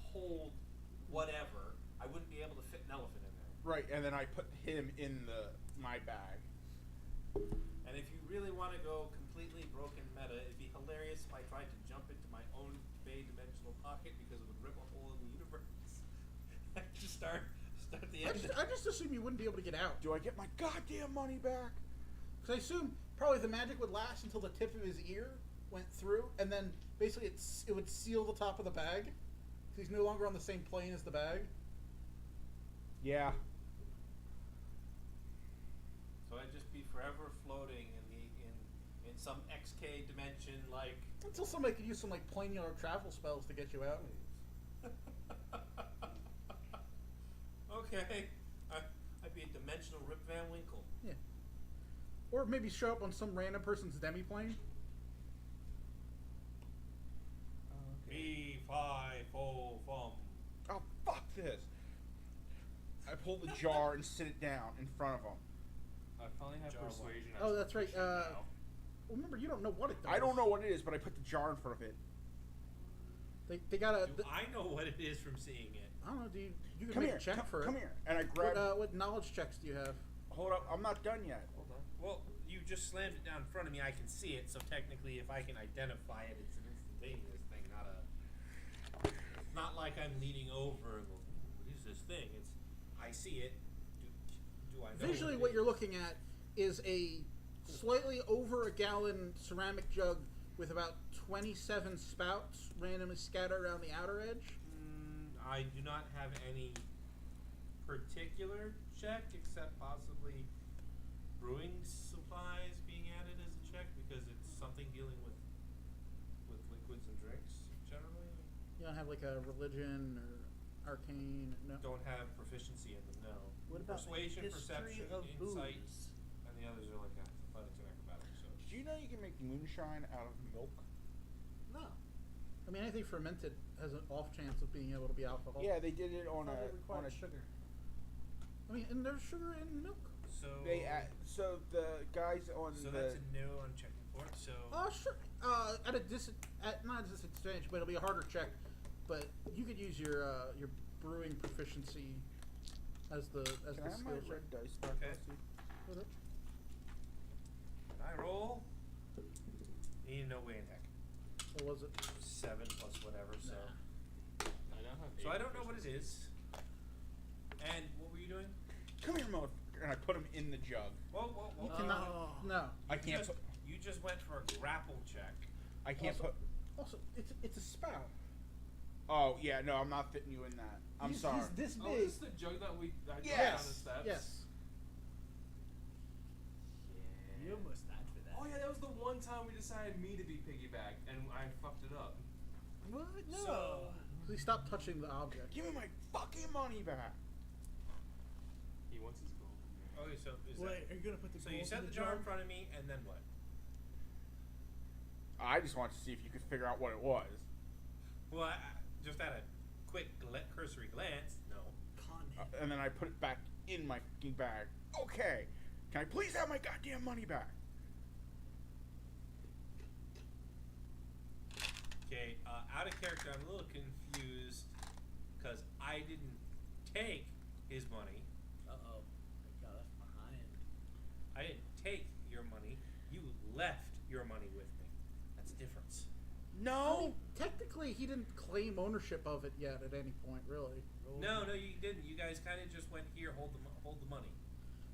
Speaker 4: hold whatever. I wouldn't be able to fit an elephant in there.
Speaker 2: Right, and then I put him in my bag.
Speaker 4: And if you really want to go completely broken meta, it'd be hilarious if I tried to jump into my own Fey dimensional pocket because it would rip a hole in the universe. Just start the end.
Speaker 1: I just assume you wouldn't be able to get out.
Speaker 2: Do I get my goddamn money back?
Speaker 1: Because I assume probably the magic would last until the tip of his ear went through, and then basically it would seal the top of the bag. So he's no longer on the same plane as the bag.
Speaker 2: Yeah.
Speaker 4: So I'd just be forever floating in some XK dimension, like.
Speaker 1: Until somebody could use some like planar travel spells to get you out.
Speaker 4: Okay, I'd be a dimensional Rip Van Winkle.
Speaker 1: Yeah. Or maybe show up on some random person's demi-plane.
Speaker 4: Me, fi, fo, fum.
Speaker 2: Oh, fuck this. I pull the jar and sit it down in front of him.
Speaker 5: I finally have
Speaker 4: Jar one.
Speaker 5: persuasion. as
Speaker 1: Oh, that's right.
Speaker 5: proficient now.
Speaker 1: Remember, you don't know what it does.
Speaker 2: I don't know what it is, but I put the jar in front of it.
Speaker 1: They got a.
Speaker 4: Do I know what it is from seeing it?
Speaker 1: I don't know. Do you can
Speaker 2: Come
Speaker 1: make
Speaker 2: here,
Speaker 1: a check for it.
Speaker 2: come here. And I grab.
Speaker 1: What knowledge checks do you have?
Speaker 2: Hold up, I'm not done yet.
Speaker 5: Hold on.
Speaker 4: Well, you just slammed it down in front of me. I can see it, so technically, if I can identify it, it's an instantaneous thing, not like I'm leaning over and go, what is this thing? It's, I see it. Do I know?
Speaker 1: Visually,
Speaker 4: it
Speaker 1: what
Speaker 4: is?
Speaker 1: you're looking at is a slightly over a gallon ceramic jug with about 27 spouts randomly scattered around the outer edge.
Speaker 4: I do not have any particular check except possibly brewing supplies being added as a check because it's something dealing with liquids and drinks generally.
Speaker 1: You don't have like a religion or arcane. No.
Speaker 4: Don't have proficiency in them. No.
Speaker 3: What about
Speaker 4: persuasion,
Speaker 3: history
Speaker 4: perception,
Speaker 3: of
Speaker 4: insight,
Speaker 3: booze?
Speaker 4: and the others are like athletics and acrobatics. So
Speaker 2: Did you know you can make moonshine out of milk?
Speaker 3: No.
Speaker 1: I mean, anything fermented has an off chance of being able to be alcohol.
Speaker 2: Yeah, they did it on
Speaker 3: Probably
Speaker 2: on
Speaker 3: required
Speaker 2: a
Speaker 3: sugar.
Speaker 1: I mean, and there's sugar in milk.
Speaker 2: so the guys on
Speaker 4: so
Speaker 2: the
Speaker 4: that's a no on check report. So
Speaker 1: Oh, sure. At not a disadvantage, but it'll be a harder check. But you could use your brewing proficiency as the
Speaker 2: Can I have my
Speaker 1: skill check.
Speaker 2: red dice back?
Speaker 4: Okay.
Speaker 1: Hold up.
Speaker 4: when I roll, ain't no way in heck.
Speaker 1: What was it?
Speaker 4: 7 plus whatever. So
Speaker 5: I now have
Speaker 4: so
Speaker 5: 8
Speaker 4: I don't know what it
Speaker 5: proficiency.
Speaker 4: is. And what were you doing?
Speaker 2: Come here, motherfucker. And I put him in the jug.
Speaker 4: Whoa, whoa, whoa.
Speaker 1: You cannot. No.
Speaker 2: I can't
Speaker 4: Just,
Speaker 2: put.
Speaker 4: you just went for a grapple check.
Speaker 2: I can't
Speaker 1: Also,
Speaker 2: put.
Speaker 1: also, it's a spout.
Speaker 2: Oh yeah, no, I'm not fitting you in that. I'm
Speaker 1: He's
Speaker 2: sorry.
Speaker 1: this
Speaker 5: Oh,
Speaker 1: big.
Speaker 5: this is the jug that we got down the
Speaker 2: Yes,
Speaker 5: steps?
Speaker 1: Yes.
Speaker 3: You almost died for that.
Speaker 5: Oh yeah, that was the one time we decided me to be piggyback and I fucked it up.
Speaker 3: What? No.
Speaker 4: So-
Speaker 1: Please stop touching the object.
Speaker 2: Give me my fucking money back.
Speaker 5: He wants his gold.
Speaker 4: Okay, so is
Speaker 3: Wait, are you gonna put the
Speaker 4: so you
Speaker 3: gold
Speaker 4: set
Speaker 3: in
Speaker 4: the
Speaker 3: the
Speaker 4: jar in front of me, and then what?
Speaker 2: I just wanted to see if you could figure out what it was.
Speaker 4: Well, I just at a quick cursory glance, no.
Speaker 3: Con him.
Speaker 2: And then I put it back in my fucking bag. Okay. Can I please have my goddamn money back?
Speaker 4: Okay, out of character, I'm a little confused because I didn't take his money.
Speaker 3: Uh-oh. I got left behind.
Speaker 4: I didn't take your money. You left your money with me. That's a difference.
Speaker 1: I
Speaker 2: No.
Speaker 1: mean, technically, he didn't claim ownership of it yet at any point, really.
Speaker 3: Roll.
Speaker 4: No, you didn't. You guys kind of just went here, hold the money.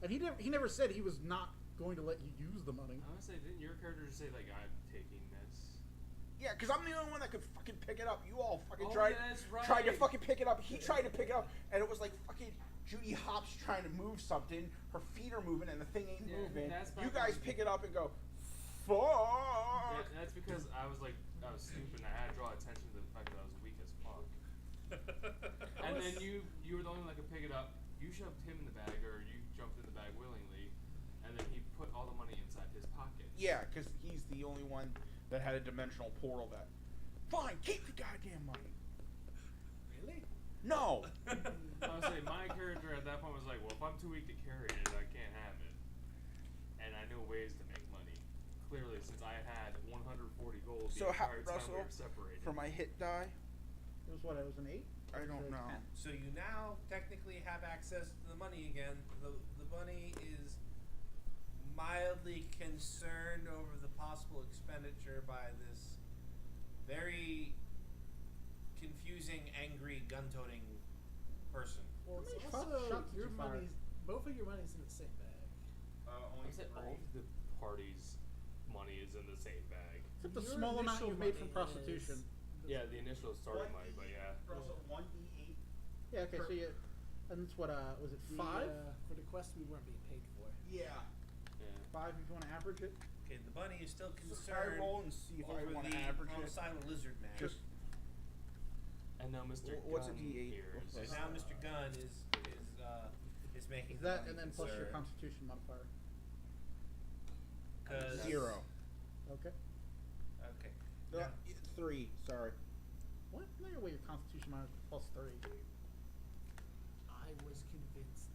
Speaker 1: And he never said he was not going to let you use the money.
Speaker 5: I was gonna say, didn't your character just say like I'm taking this?
Speaker 2: Yeah, because I'm the only one that could fucking pick it up. You all fucking
Speaker 5: Oh,
Speaker 2: tried,
Speaker 5: yeah, that's
Speaker 2: tried to
Speaker 5: right.
Speaker 2: fucking pick it up. He tried to pick it up, and it was like fucking Judy Hopps trying to move something. Her feet are moving, and the thing ain't
Speaker 5: Yeah,
Speaker 2: moving.
Speaker 5: that's
Speaker 2: You
Speaker 5: back
Speaker 2: guys
Speaker 5: when-
Speaker 2: pick it up and go, fuck.
Speaker 5: That's because I was stupid and I had to draw attention to the fact that I was weak as fuck. And then you were the only one that could pick it up. You shoved him in the bag, or you jumped in the bag willingly, and then he put all the money inside his pocket.
Speaker 2: Yeah, because he's the only one that had a dimensional portal that. Fine, keep the goddamn money.
Speaker 3: Really?
Speaker 2: No.
Speaker 5: I was would say my character at that point was like, well, if I'm too weak to carry it, I can't have it. And I know ways to make money. Clearly, since I had 140 gold the
Speaker 2: So how,
Speaker 5: entire time we
Speaker 2: Russell,
Speaker 5: were separated.
Speaker 2: for my hit die,
Speaker 1: It was what? It was an 8.
Speaker 2: I don't know.
Speaker 4: So you now technically have access to the money again. The money is mildly concerned over the possible expenditure by this very confusing, angry, gun-toting person.
Speaker 3: Well,
Speaker 1: How many
Speaker 3: it's also
Speaker 1: shots did
Speaker 3: your
Speaker 1: you fire?
Speaker 3: money's both of your money's in the same bag.
Speaker 5: I would say all of the parties' money is in the same bag.
Speaker 1: Except the
Speaker 3: Your
Speaker 1: small amount
Speaker 3: initial
Speaker 1: you made from
Speaker 3: money
Speaker 1: prostitution.
Speaker 5: Yeah, the initial starting money, but yeah.
Speaker 6: Russell, 1d8.
Speaker 1: Yeah, okay, so you. And it's what, was it 5?
Speaker 3: For the quest, we weren't being paid for.
Speaker 6: Yeah.
Speaker 5: Yeah.
Speaker 1: 5 if you want to average it?
Speaker 4: Okay, the bunny is still
Speaker 2: So I
Speaker 4: concerned
Speaker 2: roll and see if I
Speaker 4: over
Speaker 2: want
Speaker 4: the
Speaker 2: to average it.
Speaker 4: homicidal lizard man.
Speaker 2: Just
Speaker 5: And now Mr.
Speaker 2: What's a
Speaker 5: Gunn
Speaker 2: D8?
Speaker 5: here is
Speaker 4: So now Mr. Gunn is making
Speaker 1: Is that,
Speaker 4: the
Speaker 1: and then
Speaker 4: money
Speaker 1: plus your
Speaker 4: concerned,
Speaker 1: constitution modifier.
Speaker 4: 'cause-
Speaker 2: 0.
Speaker 1: Okay.
Speaker 4: Okay.
Speaker 2: No,
Speaker 4: Now-
Speaker 2: 3. Sorry.
Speaker 1: What? No way your constitution modifier is plus 3.
Speaker 3: I was convinced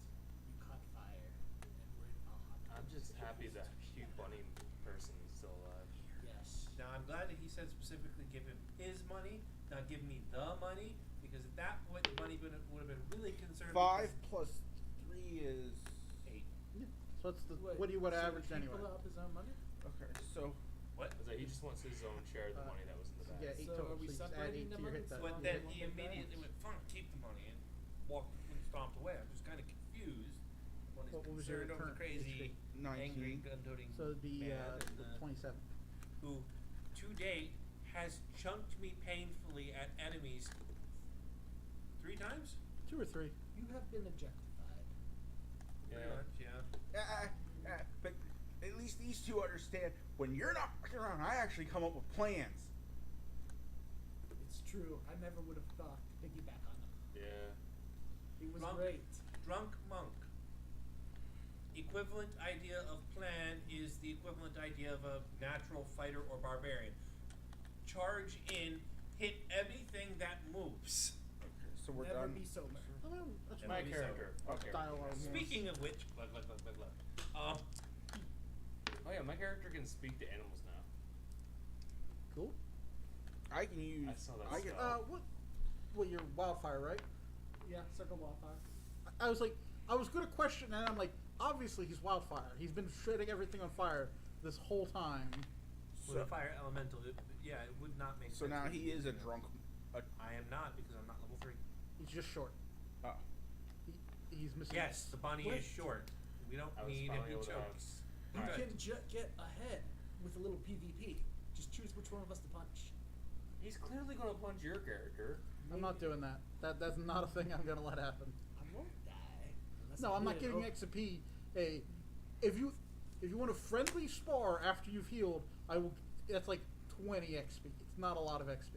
Speaker 3: you caught fire and were in Valhalla.
Speaker 5: I'm just happy that cute bunny person is still alive.
Speaker 3: Yes.
Speaker 4: Now I'm glad that he said specifically give him his money, not give me the money, because at that point the money would have been really concerned.
Speaker 2: 5
Speaker 4: because-
Speaker 2: plus 3 is
Speaker 4: 8.
Speaker 1: Yeah. So it's the,
Speaker 3: Wait,
Speaker 1: what do you would
Speaker 3: so
Speaker 1: average
Speaker 3: he
Speaker 1: anyway?
Speaker 3: pull up his own money?
Speaker 2: okay. So
Speaker 4: What?
Speaker 5: Is that he just wants his own share of the money that was in the bag.
Speaker 1: Yeah, 8
Speaker 3: So
Speaker 1: total.
Speaker 3: are we
Speaker 1: so you just add
Speaker 3: separating
Speaker 1: 8
Speaker 3: the
Speaker 1: to your
Speaker 3: money?
Speaker 1: hit die.
Speaker 3: So
Speaker 4: But
Speaker 3: Well,
Speaker 4: then
Speaker 3: one
Speaker 4: he
Speaker 3: big
Speaker 4: immediately
Speaker 3: bag?
Speaker 4: went, fine, keep the money, and walked and stomped away. I'm just kind of confused when he's
Speaker 1: What was your
Speaker 4: concerned over the
Speaker 1: current
Speaker 4: crazy,
Speaker 2: 19.
Speaker 4: angry, gun-toting
Speaker 1: So it'd be
Speaker 4: man and,
Speaker 1: 27.
Speaker 4: who, to date, has chunked me painfully at enemies 3 times?
Speaker 1: 2 or 3.
Speaker 3: You have been objectified.
Speaker 4: Pretty much, yeah.
Speaker 2: But at least these two understand when you're not fucking around, I actually come up with plans.
Speaker 3: It's true. I never would have thought to piggyback on him.
Speaker 5: Yeah.
Speaker 3: He was
Speaker 4: Drunk.
Speaker 3: great.
Speaker 4: Drunk monk. Equivalent idea of plan is the equivalent idea of a natural fighter or barbarian. Charge in, hit everything that moves.
Speaker 2: Okay, so we're
Speaker 3: Never
Speaker 2: done.
Speaker 3: be sober.
Speaker 1: I mean, that's
Speaker 4: And
Speaker 1: my
Speaker 4: maybe
Speaker 5: character.
Speaker 4: so.
Speaker 5: Okay.
Speaker 1: dialogue. more.
Speaker 4: Speaking of which, look.
Speaker 5: Oh yeah, my character can speak to animals now.
Speaker 1: Cool.
Speaker 2: I can use.
Speaker 5: I saw that
Speaker 2: I can,
Speaker 5: stuff.
Speaker 1: What, your wildfire, right?
Speaker 3: Yeah, circle wildfire.
Speaker 1: I was like, I was gonna question, and I'm like, obviously he's wildfire. He's been setting everything on fire this whole time.
Speaker 4: With a fire elemental, it would not make
Speaker 2: so
Speaker 4: sense.
Speaker 2: now
Speaker 4: for
Speaker 2: he
Speaker 4: me to
Speaker 2: is
Speaker 4: do
Speaker 2: a
Speaker 4: that.
Speaker 2: drunk.
Speaker 4: I am not because I'm not level 3.
Speaker 1: He's just short.
Speaker 2: Oh.
Speaker 1: He's missing.
Speaker 4: Yes, the bunny
Speaker 3: What?
Speaker 4: is short. We don't
Speaker 5: I was
Speaker 4: need
Speaker 5: finally
Speaker 4: any
Speaker 5: able to have-
Speaker 4: chokes.
Speaker 3: You
Speaker 5: Alright.
Speaker 3: can get ahead with a little PvP. Just choose which one of us to punch.
Speaker 5: He's clearly gonna punch your character.
Speaker 1: I'm not doing that. That's not a thing I'm gonna let happen.
Speaker 3: I won't die. unless
Speaker 1: No,
Speaker 3: I
Speaker 1: I'm not
Speaker 3: hit
Speaker 1: giving
Speaker 3: it.
Speaker 1: XP. If you want to friendly spar after you've healed, I will. That's like 20 XP. It's not a lot of XP.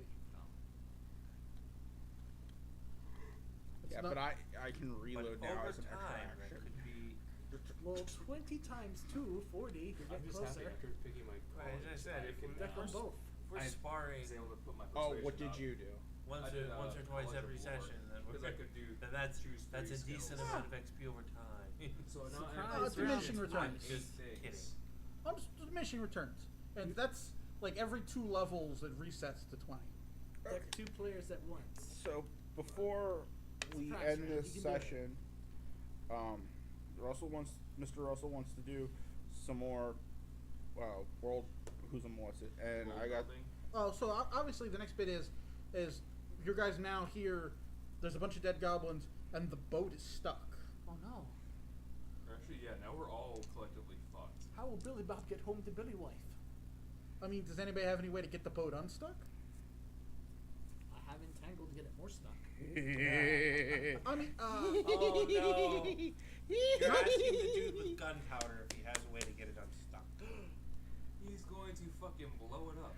Speaker 1: It's
Speaker 2: Yeah,
Speaker 1: not-
Speaker 2: but I can reload
Speaker 4: But
Speaker 2: now
Speaker 4: over
Speaker 2: as an extra
Speaker 4: time, that
Speaker 2: action.
Speaker 4: could be.
Speaker 3: Well, 20 times 2, 40. You
Speaker 5: I'm
Speaker 3: get
Speaker 5: just
Speaker 3: closer.
Speaker 5: happy after picking my
Speaker 4: Right, as I
Speaker 5: college,
Speaker 4: said,
Speaker 5: I
Speaker 4: if
Speaker 5: can
Speaker 4: we-
Speaker 3: Deck
Speaker 5: now
Speaker 3: on both.
Speaker 4: We're
Speaker 5: I
Speaker 4: sparring
Speaker 5: was able to put my
Speaker 2: Oh,
Speaker 5: persuasion
Speaker 2: what did
Speaker 5: up.
Speaker 2: you do?
Speaker 4: once
Speaker 5: I
Speaker 4: or
Speaker 5: did,
Speaker 4: once or twice
Speaker 5: College
Speaker 4: every
Speaker 5: of War,
Speaker 4: session. Then
Speaker 5: because I could do
Speaker 4: that's
Speaker 5: choose
Speaker 4: a
Speaker 5: 3
Speaker 4: decent
Speaker 5: skills.
Speaker 4: amount of XP over time.
Speaker 5: So now
Speaker 3: Surprise
Speaker 1: it's diminishing
Speaker 3: round.
Speaker 1: returns.
Speaker 4: I'm just
Speaker 5: Things.
Speaker 4: kidding.
Speaker 1: I'm just diminishing returns, and that's like every 2 levels it resets to 20.
Speaker 3: Deck 2 players at once.
Speaker 2: So before we
Speaker 3: Surprise
Speaker 2: end
Speaker 3: round.
Speaker 2: this
Speaker 3: You can do it.
Speaker 2: session, Mr. Russell wants to do some more world who's and what's it, and
Speaker 5: World
Speaker 2: I got
Speaker 5: building.
Speaker 1: Oh, so obviously the next bit is your guys now here. There's a bunch of dead goblins, and the boat is stuck.
Speaker 3: Oh no.
Speaker 5: Actually, yeah. Now we're all collectively fucked.
Speaker 3: How will Billy Bob get home to Billy Wife?
Speaker 1: I mean, does anybody have any way to get the boat unstuck?
Speaker 3: I have entangled to get it more stuck.
Speaker 1: I mean,
Speaker 4: Oh no! You're asking the dude with gunpowder if he has a way to get it unstuck.
Speaker 5: He's going to fucking blow it up.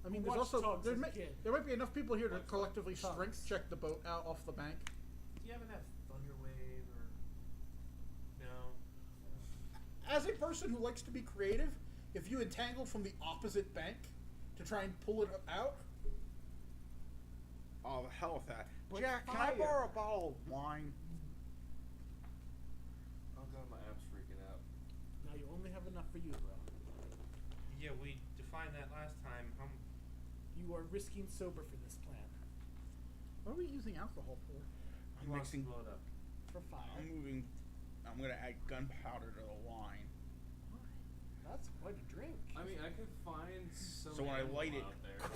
Speaker 1: I mean,
Speaker 3: Who
Speaker 1: there's
Speaker 3: watched
Speaker 1: also
Speaker 3: Tugs as a kid?
Speaker 1: there might be enough people here to
Speaker 5: What's
Speaker 1: collectively
Speaker 3: Tugs?
Speaker 1: strength check the boat out off the bank.
Speaker 4: Do you happen to have Thunder Wave or no?
Speaker 1: As a person who likes to be creative, if you entangle from the opposite bank to try and pull it out,
Speaker 2: oh hell with that.
Speaker 3: But
Speaker 2: Jack, can I
Speaker 3: fire.
Speaker 2: borrow a bottle of wine?
Speaker 5: Oh god, my app's freaking out.
Speaker 3: Now you only have enough for you, bro.
Speaker 4: Yeah, we defined that last time.
Speaker 3: You are risking sober for this plan.
Speaker 1: What are we using alcohol for?
Speaker 2: I'm mixing.
Speaker 4: blow it up.
Speaker 3: For fire.
Speaker 2: I'm gonna add gunpowder to the wine.
Speaker 3: Why? That's quite a drink.
Speaker 5: I mean, I could find some
Speaker 2: So when I
Speaker 5: ammo
Speaker 2: light it-
Speaker 5: out there.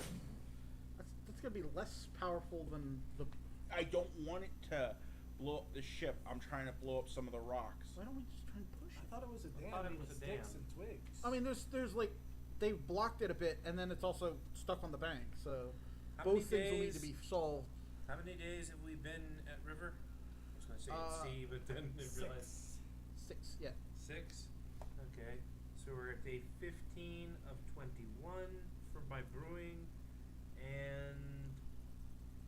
Speaker 1: That's gonna be less powerful than the.
Speaker 2: I don't want it to blow up the ship. I'm trying to blow up some of the rocks.
Speaker 1: Why don't we just try and push
Speaker 3: I
Speaker 1: it?
Speaker 3: thought it was a dam
Speaker 4: thought it
Speaker 3: made
Speaker 4: was
Speaker 3: of
Speaker 4: a
Speaker 3: sticks
Speaker 4: dam.
Speaker 3: and twigs.
Speaker 1: I mean, there's like they've blocked it a bit, and then it's also stuck on the bank. So
Speaker 4: How
Speaker 1: both
Speaker 4: many
Speaker 1: things will need to
Speaker 4: days-
Speaker 1: be solved.
Speaker 4: How many days have we been at River? I was gonna say at sea, but then I realized
Speaker 1: 6, yeah.
Speaker 4: 6. Okay, so we're at day 15 of 21 for my brewing, and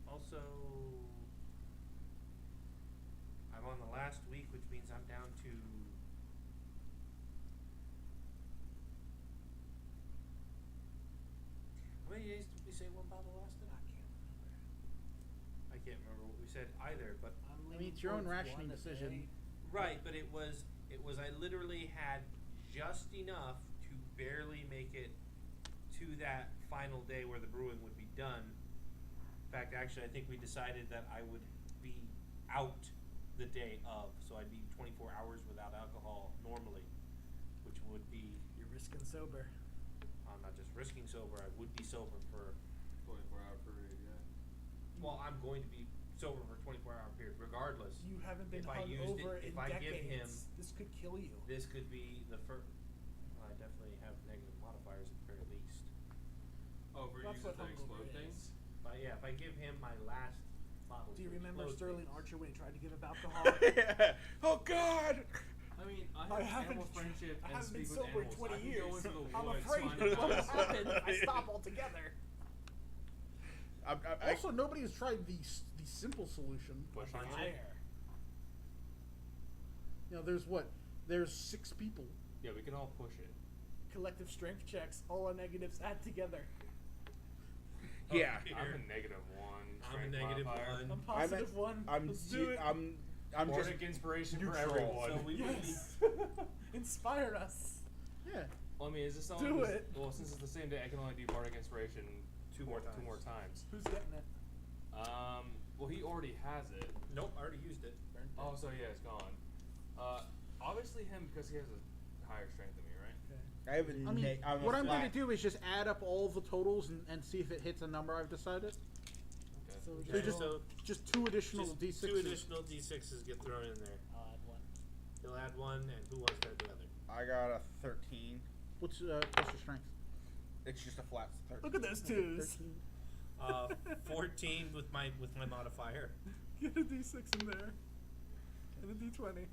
Speaker 4: also I'm on the last week, which means I'm down to. How many days did we say one bottle lasted? I can't remember what we said either, but
Speaker 3: I'm
Speaker 1: I mean,
Speaker 3: leaning
Speaker 1: it's your own
Speaker 3: towards
Speaker 1: rationing
Speaker 3: one a
Speaker 1: decision.
Speaker 3: day.
Speaker 4: right, but it was I literally had just enough to barely make it to that final day where the brewing would be done. In fact, actually, I think we decided that I would be out the day of, so I'd be 24 hours without alcohol normally, which would be,
Speaker 3: You're risking sober.
Speaker 4: I'm not just risking sober, I would be sober for,
Speaker 5: 24-hour period, yeah.
Speaker 4: well, I'm going to be sober for a 24-hour period regardless.
Speaker 3: You haven't been
Speaker 4: If I
Speaker 3: hung
Speaker 4: used it-
Speaker 3: over
Speaker 4: if
Speaker 3: in
Speaker 4: I
Speaker 3: decades.
Speaker 4: give him-
Speaker 3: This could kill you.
Speaker 4: This could be the first, I definitely have negative modifiers at the very least.
Speaker 5: Oh, for
Speaker 3: That's
Speaker 5: using
Speaker 3: what
Speaker 5: the
Speaker 3: hungover
Speaker 5: explode
Speaker 3: is.
Speaker 5: things?
Speaker 4: But yeah, if I give him my last bottle.
Speaker 3: Do you
Speaker 4: to
Speaker 3: remember
Speaker 4: explode
Speaker 3: Sterling
Speaker 4: things-
Speaker 3: Archer when he tried to give up alcohol?
Speaker 2: Yeah. Oh God!
Speaker 5: I mean, I
Speaker 3: I
Speaker 5: have
Speaker 3: haven't
Speaker 5: animal friendship
Speaker 3: I
Speaker 5: and
Speaker 3: haven't been
Speaker 5: speak with
Speaker 3: sober in
Speaker 5: animals.
Speaker 3: 20
Speaker 5: I can
Speaker 3: years.
Speaker 5: go into the
Speaker 3: I'm
Speaker 5: woods,
Speaker 3: afraid
Speaker 5: find
Speaker 3: that
Speaker 5: a
Speaker 3: what will
Speaker 5: gun.
Speaker 3: happen if I stop altogether.
Speaker 1: Also, nobody has tried the simple solution.
Speaker 5: Push
Speaker 4: Punch
Speaker 5: it.
Speaker 4: it.
Speaker 3: Fire.
Speaker 1: You know, there's 6 people.
Speaker 5: Yeah, we can all push it.
Speaker 3: Collective strength checks, all our negatives add together.
Speaker 2: Yeah.
Speaker 4: Here.
Speaker 5: I'm a -1.
Speaker 4: I'm a
Speaker 5: strength
Speaker 4: negative
Speaker 5: modifier.
Speaker 4: 1.
Speaker 3: I'm positive one.
Speaker 2: I'm
Speaker 3: Let's
Speaker 2: ze-
Speaker 3: do it.
Speaker 2: I'm just
Speaker 5: Bardic inspiration for
Speaker 2: neutral.
Speaker 5: everyone.
Speaker 4: So we would be.
Speaker 3: Yes. Inspire us.
Speaker 1: Yeah.
Speaker 5: Well, I mean, is this something?
Speaker 3: Do
Speaker 5: that's-
Speaker 3: it.
Speaker 5: Well, since it's the same day, I can only do bardic inspiration
Speaker 4: Two more
Speaker 5: Two more times.
Speaker 3: Who's getting it?
Speaker 5: Well, he already has it.
Speaker 4: Nope, I already used it.
Speaker 3: Burnt it.
Speaker 5: Oh, so yeah, it's gone. Obviously him because he has a higher strength than me, right?
Speaker 3: Okay.
Speaker 2: I have a
Speaker 1: I mean,
Speaker 2: ne- I'm a
Speaker 1: what I'm going to
Speaker 2: flat-
Speaker 1: do is just add up all the totals and see if it hits a number I've decided.
Speaker 5: Okay.
Speaker 3: So
Speaker 1: So
Speaker 3: just
Speaker 1: just
Speaker 3: roll.
Speaker 1: just 2 additional
Speaker 4: Just
Speaker 1: d6s.
Speaker 4: 2 additional d6s get thrown in there.
Speaker 3: I'll add one.
Speaker 4: He'll add 1, and who wants to add the other?
Speaker 2: I got a 13.
Speaker 1: What's your strength?
Speaker 2: It's just a flat 13.
Speaker 3: Look at those twos.
Speaker 4: 14 with my modifier.
Speaker 3: Get a d6 in there. And a d20.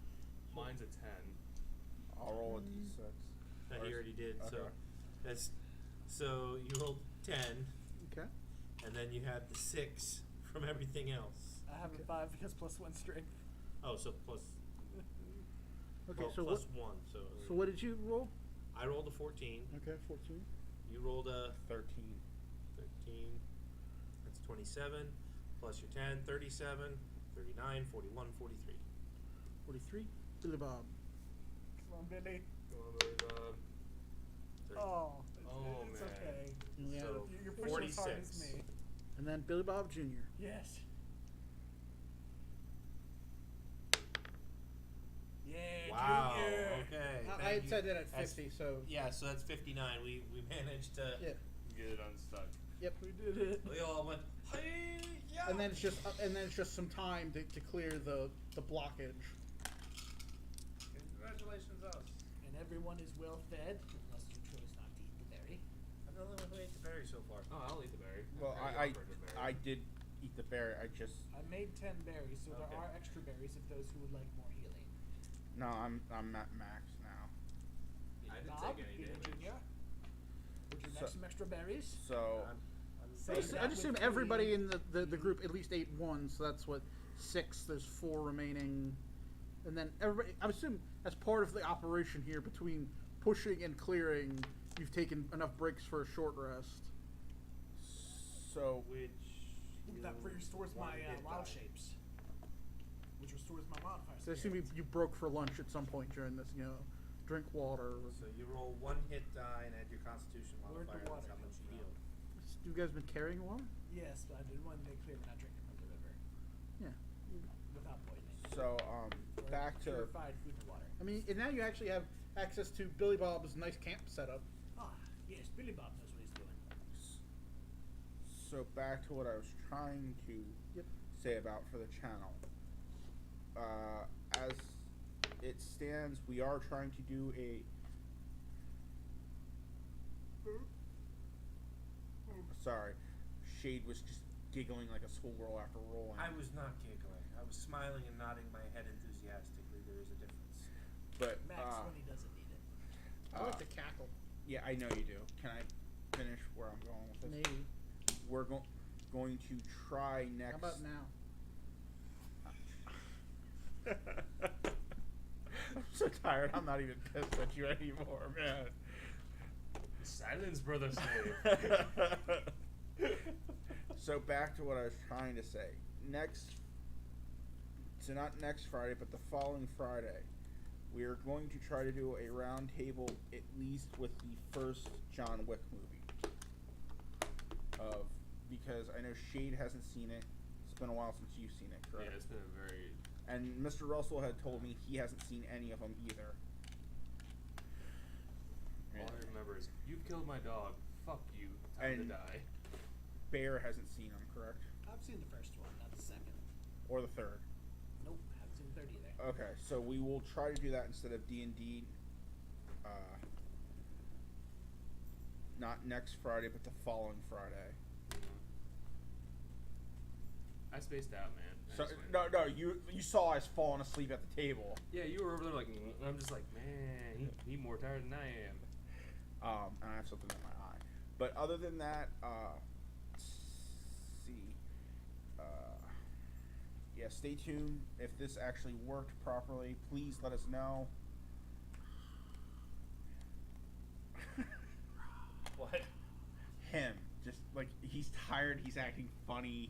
Speaker 5: Mine's a 10.
Speaker 2: I'll roll a d6.
Speaker 4: That he already did. So
Speaker 2: Okay.
Speaker 4: that's so you rolled 10,
Speaker 1: Okay.
Speaker 4: and then you had the 6 from everything else.
Speaker 3: I have a 5 because plus 1 strength.
Speaker 4: Oh, so plus
Speaker 1: Okay.
Speaker 4: well,
Speaker 1: So
Speaker 4: plus
Speaker 1: what?
Speaker 4: 1.
Speaker 1: So what did you roll?
Speaker 4: I rolled a 14.
Speaker 1: Okay, 14.
Speaker 4: You rolled a
Speaker 2: 13.
Speaker 4: 13. That's 27. Plus your 10, 37, 39, 41, 43.
Speaker 1: 43. Billy Bob.
Speaker 3: Come on, Billy.
Speaker 5: Go on, Billy Bob.
Speaker 4: 30.
Speaker 3: Oh,
Speaker 5: Oh,
Speaker 3: it's
Speaker 5: man.
Speaker 3: okay.
Speaker 1: Yeah.
Speaker 4: So
Speaker 3: You're pushing as hard as
Speaker 4: 46.
Speaker 3: me.
Speaker 1: And then Billy Bob Jr.
Speaker 3: Yes. Yeah,
Speaker 4: Wow.
Speaker 3: Junior.
Speaker 4: Okay.
Speaker 1: I
Speaker 4: thank
Speaker 1: had
Speaker 4: you.
Speaker 1: said it at
Speaker 4: That's-
Speaker 1: 50, so
Speaker 4: Yeah, so that's 59. We managed to.
Speaker 1: yeah.
Speaker 5: Get it unstuck.
Speaker 1: Yep.
Speaker 3: We did it.
Speaker 4: We all went. Hey, yeah.
Speaker 1: And then it's just some time to clear the blockage.
Speaker 4: Congratulations, us.
Speaker 3: And everyone is well fed, unless you chose not to eat the berry.
Speaker 4: I'm the only one who ate the berry so far.
Speaker 5: Oh, I'll eat the berry.
Speaker 2: Well,
Speaker 5: already
Speaker 2: I
Speaker 5: offered the berry.
Speaker 2: I did eat the berry. I just
Speaker 3: I made 10 berries, so
Speaker 4: Okay.
Speaker 3: there are extra berries if those who would like more healing.
Speaker 2: no. I'm at max now.
Speaker 5: I didn't
Speaker 3: Bob,
Speaker 5: take any
Speaker 3: Peter
Speaker 5: damage.
Speaker 3: Jr. Would you
Speaker 2: So-
Speaker 3: like some extra berries?
Speaker 2: So
Speaker 4: I'm
Speaker 3: Say
Speaker 1: I
Speaker 3: that
Speaker 1: assume
Speaker 3: with
Speaker 1: everybody
Speaker 3: me.
Speaker 1: in the group at least ate 1, so that's what 6. There's 4 remaining, and then everybody. I assume as part of the operation here, between pushing and clearing, you've taken enough breaks for a short rest.
Speaker 2: so
Speaker 4: Which.
Speaker 3: That restores my
Speaker 8: one-hit
Speaker 3: wild
Speaker 8: die.
Speaker 3: shapes. Which restores my wildfire.
Speaker 1: So I assume you broke for lunch at some point during this. Drink water.
Speaker 8: So you roll 1 hit die and add your Constitution
Speaker 3: Where'd the
Speaker 8: modifier.
Speaker 3: water
Speaker 8: That's how much
Speaker 3: come
Speaker 8: you
Speaker 3: from?
Speaker 8: healed.
Speaker 1: You guys been carrying water?
Speaker 3: Yes, but I didn't want to make clear we're not drinking from the river
Speaker 1: Yeah.
Speaker 3: without poisoning.
Speaker 2: So
Speaker 3: Or
Speaker 2: back to
Speaker 3: purified food and water.
Speaker 1: I mean, and now you actually have access to Billy Bob's nice camp setup.
Speaker 3: Ah, yes, Billy Bob knows what he's doing.
Speaker 2: so back to what I was trying to
Speaker 1: Yep.
Speaker 2: say about for the channel. As it stands, we are trying to do a. Sorry, Shade was just giggling like a schoolgirl after rolling.
Speaker 4: I was not giggling. I was smiling and nodding my head enthusiastically. There is a difference.
Speaker 2: But
Speaker 3: Max when he doesn't need it.
Speaker 1: I like to cackle.
Speaker 2: yeah, I know you do. Can I finish where I'm going with this?
Speaker 1: Maybe.
Speaker 2: We're going to try next.
Speaker 1: How about now?
Speaker 2: I'm so tired. I'm not even pissed at you anymore, man.
Speaker 5: Silence, brother slave.
Speaker 2: So back to what I was trying to say. So not next Friday, but the following Friday, we are going to try to do a round table at least with the first John Wick movie. Because I know Shade hasn't seen it. It's been a while since you've seen it, correct?
Speaker 5: Yeah, it's been a very.
Speaker 2: And Mr. Russell had told me he hasn't seen any of them either.
Speaker 5: All I remember is you killed my dog. Fuck you. Time to
Speaker 2: And-
Speaker 5: die.
Speaker 2: Bear hasn't seen them, correct?
Speaker 3: I've seen the first one, not the second.
Speaker 2: Or the third.
Speaker 3: Nope, haven't seen the third either.
Speaker 2: Okay, so we will try to do that instead of D&D. Not next Friday, but the following Friday.
Speaker 5: I spaced out, man. I
Speaker 2: So
Speaker 5: just went-
Speaker 2: no, you saw us falling asleep at the table.
Speaker 5: Yeah, you were over there like, and I'm just like, man, he more tired than I am.
Speaker 2: And I have something in my eye. But other than that, let's see. Yeah, stay tuned. If this actually worked properly, please let us know.
Speaker 4: What?
Speaker 2: Him, just like he's tired. He's acting funny.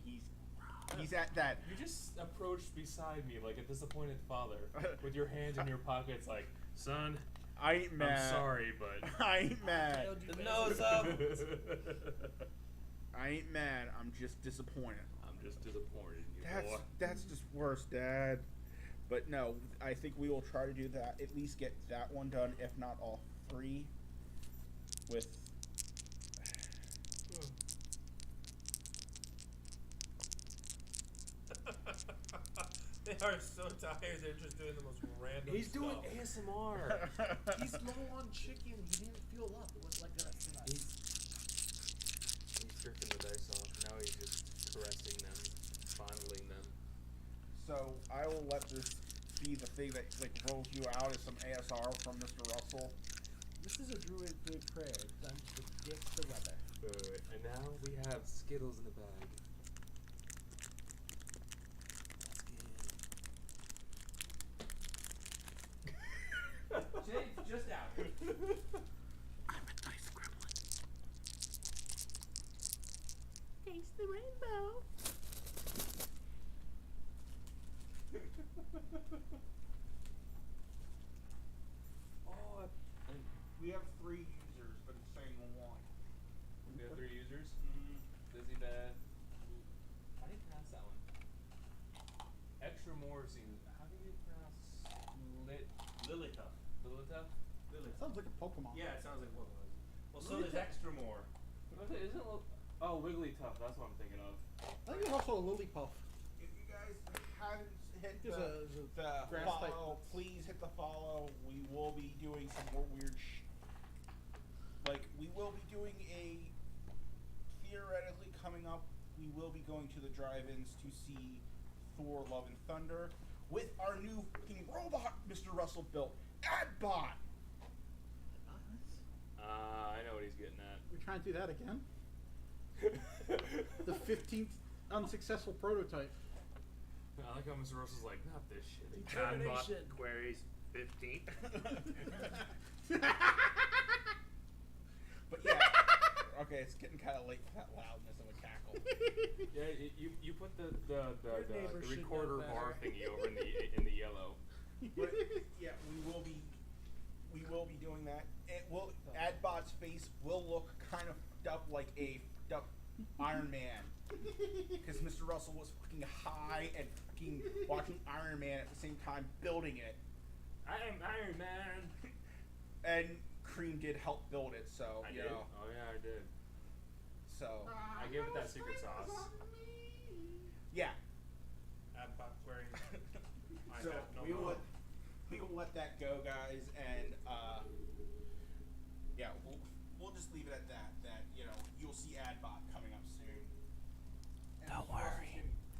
Speaker 2: He's at that.
Speaker 5: You just approached beside me like a disappointed father with your hands in your pockets like, son,
Speaker 2: I ain't mad.
Speaker 5: I'm sorry, but...
Speaker 2: I ain't mad.
Speaker 4: The nose up.
Speaker 2: I ain't mad. I'm just disappointed.
Speaker 5: I'm just disappointed in you, boy.
Speaker 2: That's just worse, Dad. But no, I think we will try to do that. At least get that one done, if not all three. With
Speaker 4: They are so tired. They're just doing the most random
Speaker 5: He's doing
Speaker 4: stuff.
Speaker 5: ASMR.
Speaker 3: He's low on chicken. He didn't fuel up. It was like that tonight.
Speaker 5: He's stripping the dice off. Now he's just caressing them, fondling them.
Speaker 2: So I will let this be the thing that like rolls you out as some ASR from Mr. Russell.
Speaker 3: This is a druid good prayer done to predict the weather.
Speaker 5: Wait. And now we have Skittles in the bag.
Speaker 4: Jade's just out.
Speaker 1: I'm a nice gremlin.
Speaker 7: Taste the rainbow.
Speaker 5: Oh,
Speaker 2: We have 3 users, but it's saying 1.
Speaker 5: we have 3 users. Lizzie Bad. How do you pronounce that one? Extra more seems. How do you pronounce
Speaker 4: Lilituff.
Speaker 5: Lilita?
Speaker 1: Sounds like a Pokemon.
Speaker 4: Yeah, it sounds like one of those. Well, so there's extra more.
Speaker 5: Isn't it? Oh, Wigglytuff. That's what I'm thinking of.
Speaker 1: I think there's also a Lillipuff.
Speaker 2: If you guys haven't hit
Speaker 1: There's
Speaker 2: the
Speaker 1: a grass type.
Speaker 2: follow, please hit the follow. We will be doing some more weird like, we will be doing theoretically coming up, we will be going to the drive-ins to see Thor Love and Thunder with our new fucking robot Mr. Russell built. Adbot!
Speaker 5: I know what he's getting at.
Speaker 1: We're trying to do that again. The 15th unsuccessful prototype.
Speaker 5: I like how Mr. Russell's like, not this shit.
Speaker 3: Determination.
Speaker 8: Queries 15.
Speaker 2: But yeah, okay, it's getting kind of late for that loudness of a cackle.
Speaker 5: Yeah, You put the
Speaker 3: neighbor should know
Speaker 5: recorder
Speaker 3: better.
Speaker 5: bar thingy over in the yellow.
Speaker 2: But, yeah, we will be doing that. It will Adbot's face will look kind of fucked up like a fucked up Iron Man. Because Mr. Russell was fucking high and fucking watching Iron Man at the same time building it.
Speaker 5: I am Iron Man.
Speaker 2: And Cream did help build it, so
Speaker 5: I
Speaker 2: you
Speaker 5: did.
Speaker 2: know.
Speaker 5: Oh yeah, I did.
Speaker 2: So
Speaker 5: I gave it that secret sauce.
Speaker 2: yeah.
Speaker 8: Adbot's wearing. I
Speaker 2: So
Speaker 8: have no
Speaker 2: we will
Speaker 8: knowledge.
Speaker 2: let that go, guys, and yeah, we'll just leave it at that. That you'll see Adbot